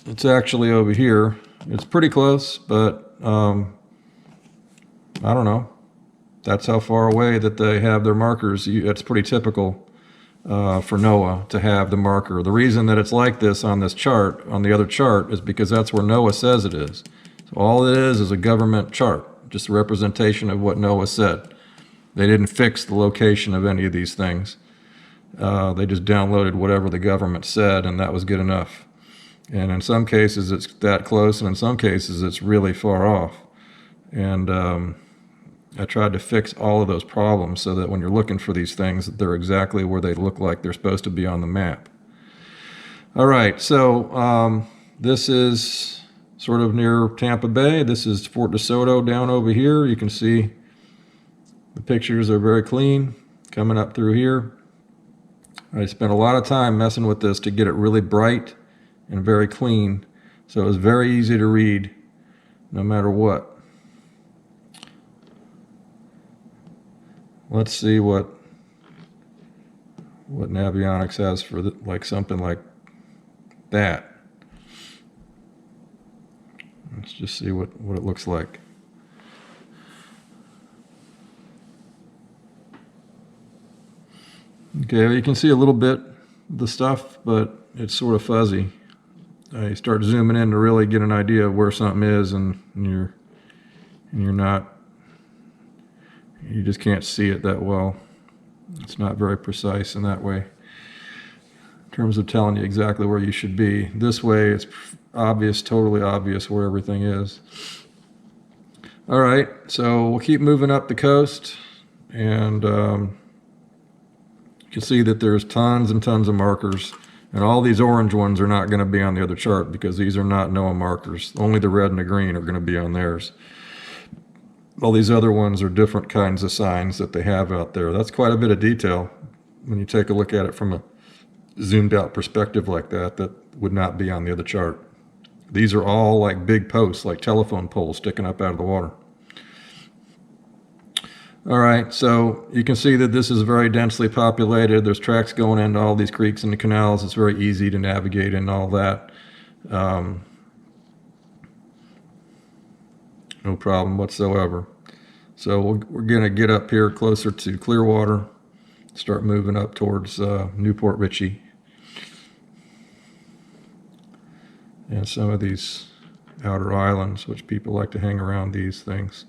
it's actually over here. It's pretty close, but I don't know. That's how far away that they have their markers. It's pretty typical for NOAA to have the marker. The reason that it's like this on this chart, on the other chart, is because that's where NOAA says it is. So all it is a government chart, just a representation of what NOAA said. They didn't fix the location of any of these things. They just downloaded whatever the government said, and that was good enough. And in some cases it's that close, and in some cases it's really far off. And I tried to fix all of those problems so that when you're looking for these things, they're exactly where they look like they're supposed to be on the map. All right, so this is sort of near Tampa Bay. This is Fort DeSoto down over here. You can see the pictures are very clean coming up through here. I spent a lot of time messing with this to get it really bright and very clean, so it was very easy to read no matter what. Let's see what Navionics has for like something like that. Let's just see what it looks like. Okay, you can see a little bit of the stuff, but it's sort of fuzzy. You start zooming in to really get an idea of where something is, and you just can't see it that well. It's not very precise in that way, in terms of telling you exactly where you should be. This way, it's obvious, totally obvious where everything is. All right, so we'll keep moving up the coast, and you can see that there's tons and tons of markers. And all these orange ones are not going to be on the other chart, because these are not NOAA markers. Only the red and the green are going to be on theirs. All these other ones are different kinds of signs that they have out there. That's quite a bit of detail when you take a look at it from a zoomed out perspective like that. That would not be on the other chart. These are all like big posts, like telephone poles sticking up out of the water. All right, so you can see that this is very densely populated. There's tracks going into all these creeks and the canals. It's very easy to navigate and all that. No problem whatsoever. So we're going to get up here closer to Clearwater, start moving up towards Newport Richey. And some of these outer islands, which people like to hang around these things.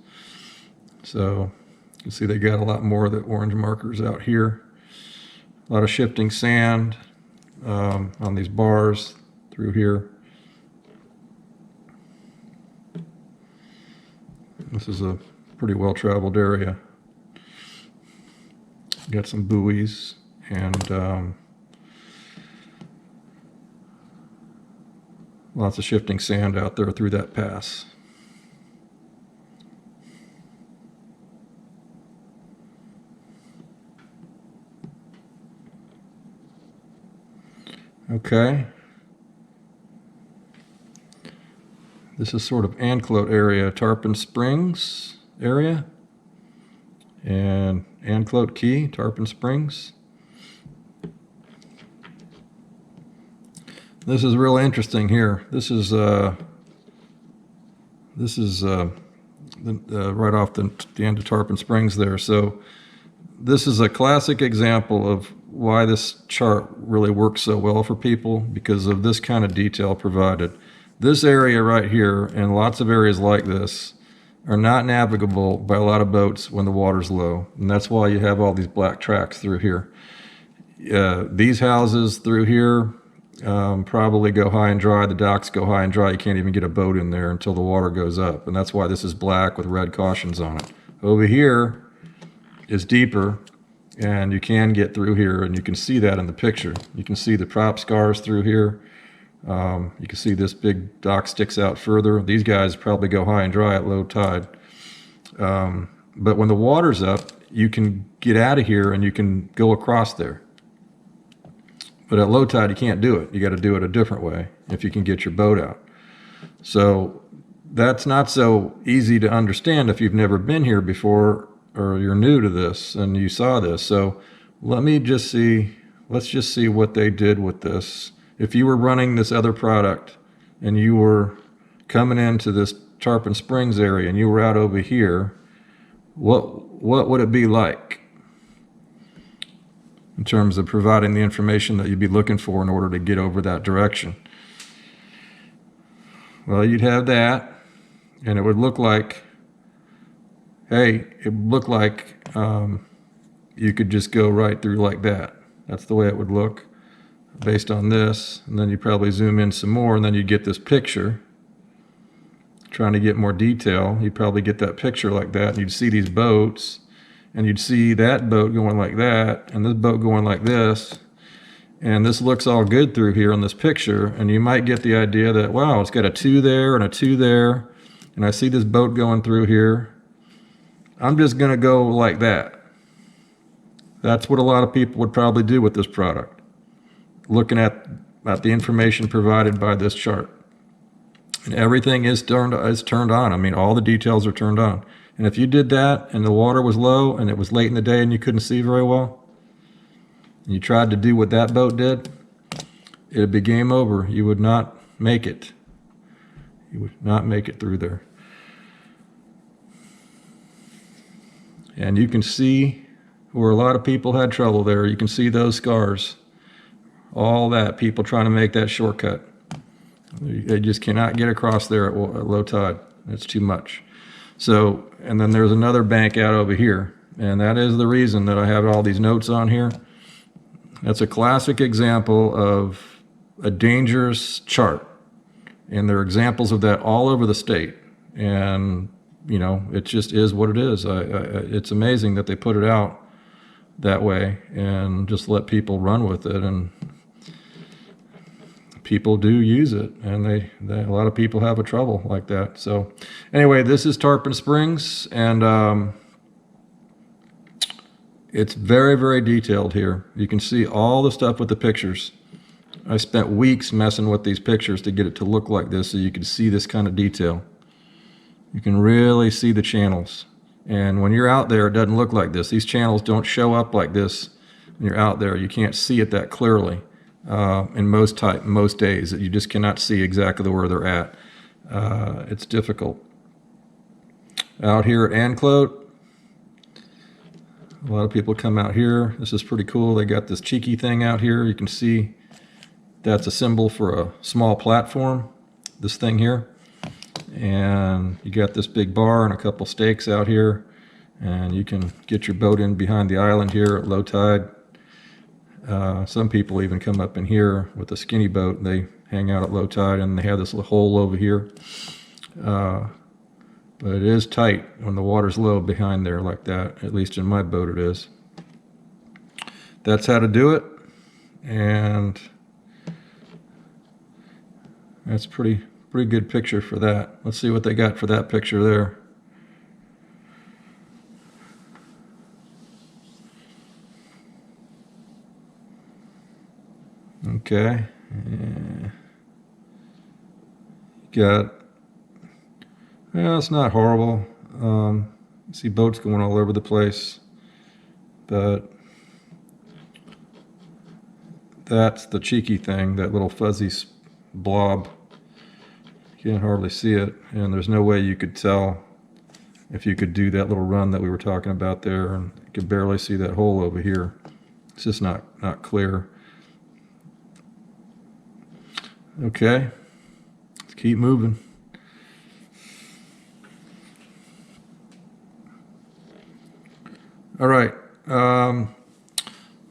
So you can see they got a lot more of the orange markers out here. A lot of shifting sand on these bars through here. This is a pretty well-traveled area. Got some buoys and a Lots of shifting sand out there through that pass. Okay. This is sort of Anclote area, Tarpon Springs area. And Anclote Key, Tarpon Springs. This is real interesting here. This is right off the end of Tarpon Springs there. So this is a classic example of why this chart really works so well for people, because of this kind of detail provided. This area right here, and lots of areas like this, are not navigable by a lot of boats when the water's low. And that's why you have all these black tracks through here. These houses through here probably go high and dry. The docks go high and dry. You can't even get a boat in there until the water goes up. And that's why this is black with red cautions on it. Over here is deeper, and you can get through here, and you can see that in the picture. You can see the prop scars through here. You can see this big dock sticks out further. These guys probably go high and dry at low tide. But when the water's up, you can get out of here and you can go across there. But at low tide, you can't do it. You got to do it a different way if you can get your boat out. So that's not so easy to understand if you've never been here before, or you're new to this and you saw this. So let's just see what they did with this. If you were running this other product and you were coming into this Tarpon Springs area and you were out over here, what would it be like in terms of providing the information that you'd be looking for in order to get over that direction? Well, you'd have that, and it would look like, hey, you could just go right through like that. That's the way it would look based on this. And then you probably zoom in some more, and then you get this picture. Trying to get more detail, you'd probably get that picture like that, and you'd see these boats, and you'd see that boat going like that, and this boat going like this, and this looks all good through here on this picture, and you might get the idea that, wow, it's got a 2 there and a 2 there, and I see this boat going through here. I'm just going to go like that. That's what a lot of people would probably do with this product, looking at the information provided by this chart. And everything is turned on. I mean, all the details are turned on. And if you did that and the water was low and it was late in the day and you couldn't see very well, and you tried to do what that boat did, it'd be game over. You would not make it. You would not make it through there. And you can see where a lot of people had trouble there. You can see those scars. All that, people trying to make that shortcut. They just cannot get across there at low tide. It's too much. So, and then there's another bank out over here. And that is the reason that I have all these notes on here. That's a classic example of a dangerous chart. And there are examples of that all over the state. And, you know, it just is what it is. It's amazing that they put it out that way and just let people run with it. And people do use it, and a lot of people have a trouble like that. So anyway, this is Tarpon Springs, and it's very, very detailed here. You can see all the stuff with the pictures. I spent weeks messing with these pictures to get it to look like this so you can see this kind of detail. You can really see the channels. And when you're out there, it doesn't look like this. These channels don't show up like this when you're out there. You can't see it that clearly. In most days, you just cannot see exactly where they're at. It's difficult. Out here at Anclote, a lot of people come out here. This is pretty cool. They got this cheeky thing out here. You can see that's a symbol for a small platform, this thing here. And you got this big bar and a couple stakes out here, and you can get your boat in behind the island here at low tide. Some people even come up in here with a skinny boat, and they hang out at low tide, and they have this little hole over here. But it is tight when the water's low behind there like that. At least in my boat it is. That's how to do it. And That's pretty good picture for that. Let's see what they got for that picture there. Okay. Got, well, it's not horrible. You see boats going all over the place, but that's the cheeky thing, that little fuzzy blob. You can't hardly see it, and there's no way you could tell if you could do that little run that we were talking about there, and you could barely see that hole over here. It's just not clear. Okay, let's keep moving. All right,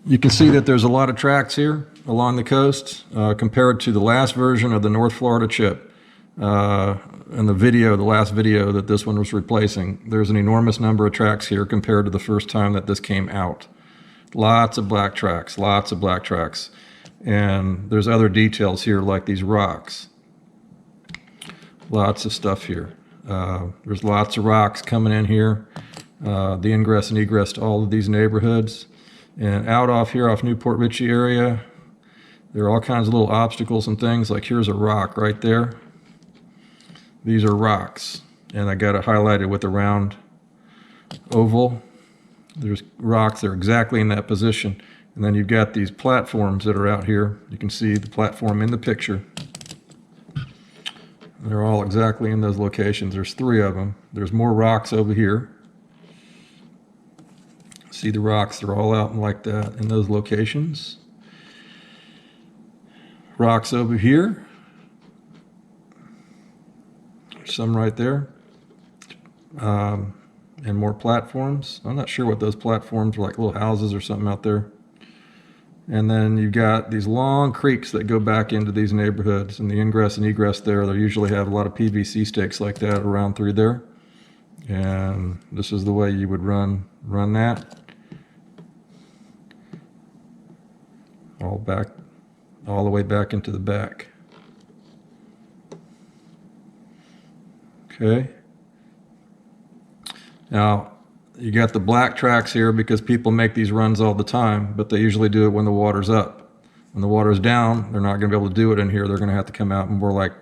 you can see that there's a lot of tracks here along the coast compared to the last version of the North Florida chip. In the last video that this one was replacing, there's an enormous number of tracks here compared to the first time that this came out. Lots of black tracks, lots of black tracks. And there's other details here like these rocks. Lots of stuff here. There's lots of rocks coming in here. The ingress and egress to all of these neighborhoods. And out off here off Newport Richey area, there are all kinds of little obstacles and things. Like here's a rock right there. These are rocks, and I got it highlighted with a round oval. There's rocks that are exactly in that position. And then you've got these platforms that are out here. You can see the platform in the picture. They're all exactly in those locations. There's 3 of them. There's more rocks over here. See the rocks, they're all out like that in those locations. Rocks over here. Some right there. And more platforms. I'm not sure what those platforms are, like little houses or something out there. And then you've got these long creeks that go back into these neighborhoods, and the ingress and egress there, they usually have a lot of PVC stakes like that around through there. And this is the way you would run that. All the way back into the back. Okay. Now, you got the black tracks here because people make these runs all the time, but they usually do it when the water's up. When the water's down, they're not going to be able to do it in here. They're going to have to come out more like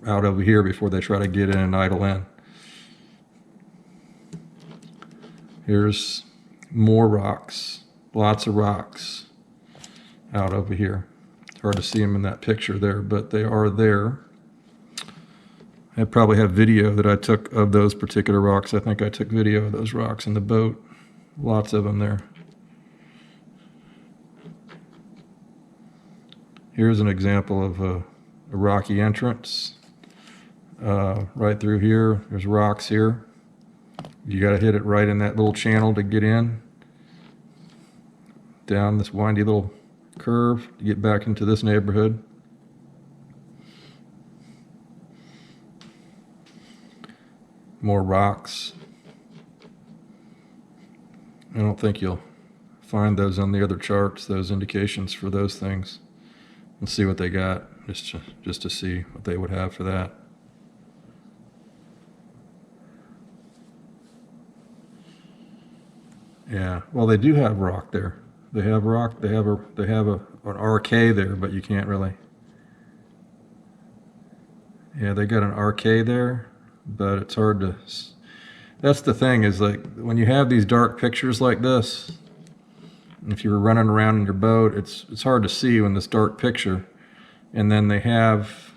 out over here before they try to get in and idle in. Here's more rocks, lots of rocks out over here. It's hard to see them in that picture there, but they are there. I probably have video that I took of those particular rocks. I think I took video of those rocks in the boat. Lots of them there. Here's an example of a rocky entrance. Right through here, there's rocks here. You got to hit it right in that little channel to get in. Down this windy little curve to get back into this neighborhood. More rocks. I don't think you'll find those on the other charts, those indications for those things. Let's see what they got, just to see what they would have for that. Yeah, well, they do have rock there. They have rock. They have an RK there, but you can't really. Yeah, they got an RK there, but it's hard to. That's the thing, is like when you have these dark pictures like this, if you're running around in your boat, it's hard to see in this dark picture. And then they have,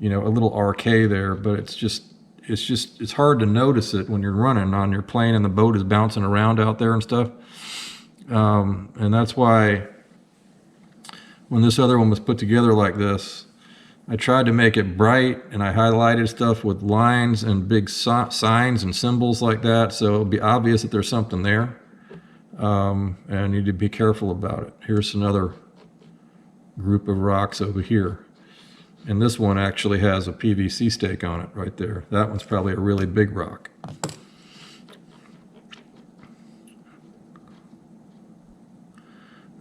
a little RK there, but it's hard to notice it when you're running on your plane and the boat is bouncing around out there and stuff. And that's why when this other one was put together like this, I tried to make it bright, and I highlighted stuff with lines and big signs and symbols like that, so it'll be obvious that there's something there. And I need to be careful about it. Here's another group of rocks over here. And this one actually has a PVC stake on it right there. That one's probably a really big rock.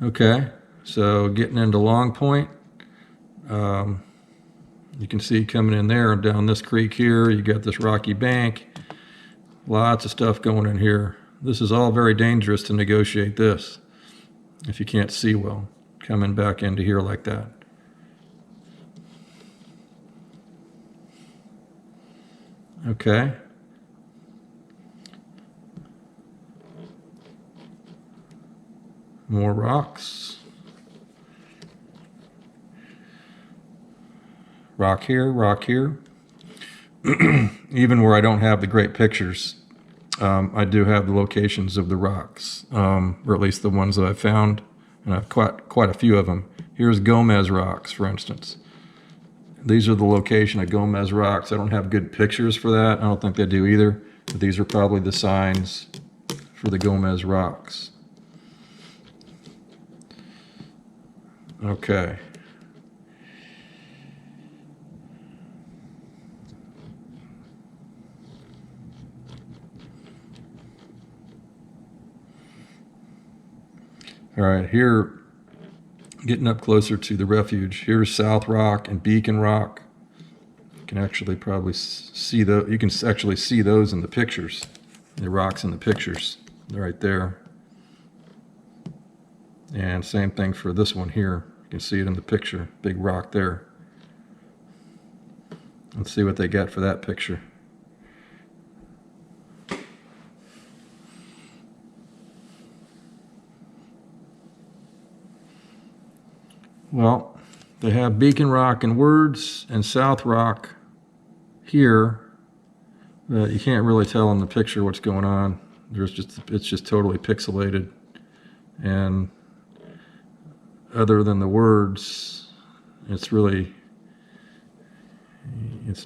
Okay, so getting into Long Point. You can see coming in there and down this creek here, you got this rocky bank. Lots of stuff going in here. This is all very dangerous to negotiate this if you can't see well, coming back into here like that. Okay. More rocks. Rock here, rock here. Even where I don't have the great pictures, I do have the locations of the rocks, or at least the ones that I've found, and I've quite a few of them. Here's Gomez rocks, for instance. These are the location of Gomez rocks. I don't have good pictures for that. I don't think they do either, but these are probably the signs for the Gomez rocks. Okay. All right, here, getting up closer to the refuge, here's South Rock and Beacon Rock. You can actually probably see you can actually see those in the pictures, the rocks in the pictures. They're right there. And same thing for this one here. You can see it in the picture, big rock there. Let's see what they got for that picture. Well, they have Beacon Rock in words and South Rock here, but you can't really tell in the picture what's going on. It's just totally pixelated, and other than the words, it's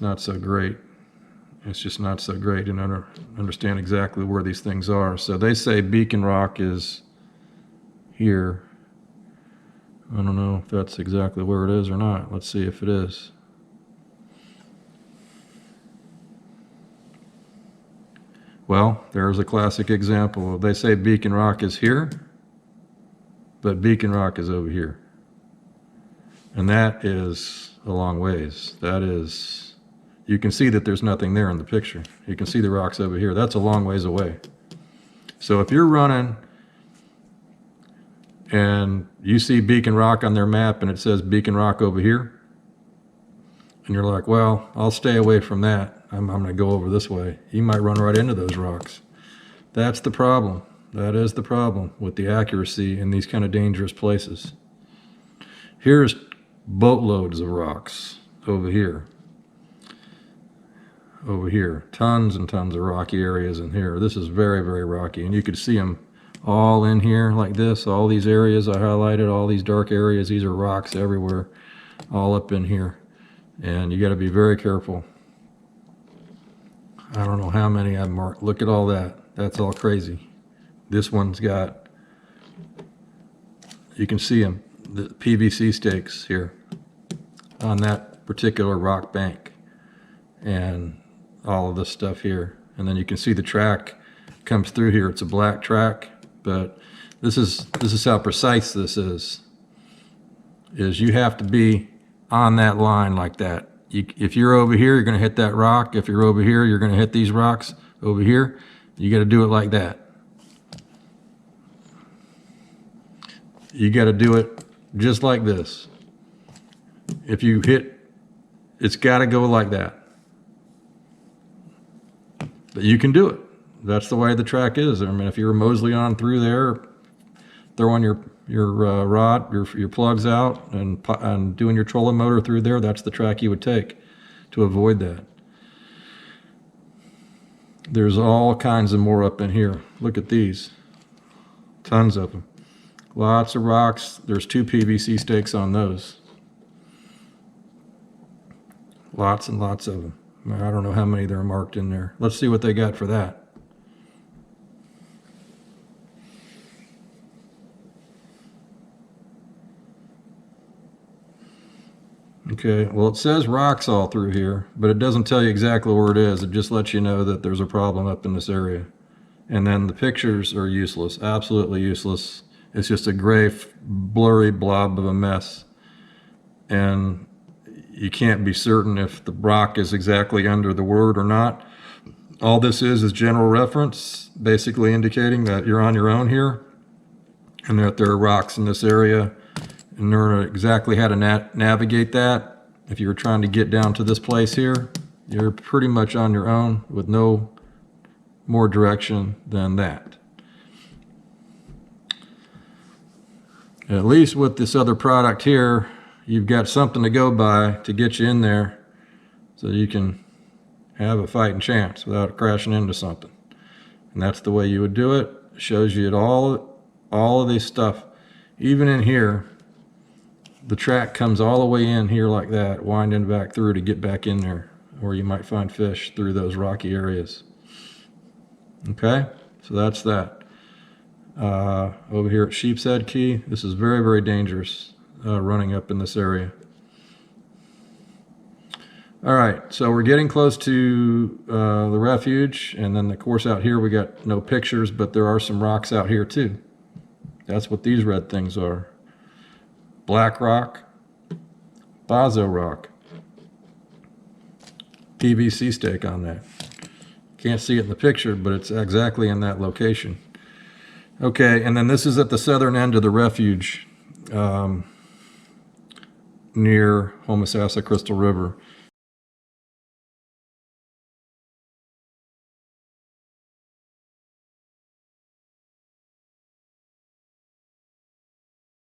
not so great. It's just not so great to understand exactly where these things are. So they say Beacon Rock is here. I don't know if that's exactly where it is or not. Let's see if it is. Well, there's a classic example. They say Beacon Rock is here, but Beacon Rock is over here. And that is a long ways. That is, you can see that there's nothing there in the picture. You can see the rocks over here. That's a long ways away. So if you're running and you see Beacon Rock on their map and it says Beacon Rock over here, and you're like, well, I'll stay away from that. I'm going to go over this way. You might run right into those rocks. That's the problem. That is the problem with the accuracy in these kind of dangerous places. Here's boatloads of rocks over here. Over here. Tons and tons of rocky areas in here. This is very, very rocky, and you could see them all in here like this. All these areas I highlighted, all these dark areas, these are rocks everywhere, all up in here. And you got to be very careful. I don't know how many I've marked. Look at all that. That's all crazy. This one's got, you can see them, the PVC stakes here on that particular rock bank, and all of this stuff here. And then you can see the track comes through here. It's a black track. But this is how precise this is you have to be on that line like that. If you're over here, you're going to hit that rock. If you're over here, you're going to hit these rocks over here. You got to do it like that. You got to do it just like this. If you hit, it's got to go like that. But you can do it. That's the way the track is. I mean, if you were Mosley on through there, throwing your rod, your plugs out, and doing your trolling motor through there, that's the track you would take to avoid that. There's all kinds of more up in here. Look at these. Tons of them. Lots of rocks. There's 2 PVC stakes on those. Lots and lots of them. I don't know how many there are marked in there. Let's see what they got for that. Okay, well, it says rocks all through here, but it doesn't tell you exactly where it is. It just lets you know that there's a problem up in this area. And then the pictures are useless, absolutely useless. It's just a gray, blurry blob of a mess. And you can't be certain if the rock is exactly under the word or not. All this is general reference, basically indicating that you're on your own here and that there are rocks in this area, and learn exactly how to navigate that. If you were trying to get down to this place here, you're pretty much on your own with no more direction than that. At least with this other product here, you've got something to go by to get you in there so you can have a fighting chance without crashing into something. And that's the way you would do it. It shows you all of this stuff. Even in here, the track comes all the way in here like that, winding back through to get back in there, where you might find fish through those rocky areas. Okay, so that's that. Over here at Sheep's Head Key, this is very, very dangerous running up in this area. All right, so we're getting close to the refuge, and then of course out here we got no pictures, but there are some rocks out here too. That's what these red things are. Black rock, bazo rock, PVC stake on that. Can't see it in the picture, but it's exactly in that location. Okay, and then this is at the southern end of the refuge, near Homosassa Crystal River.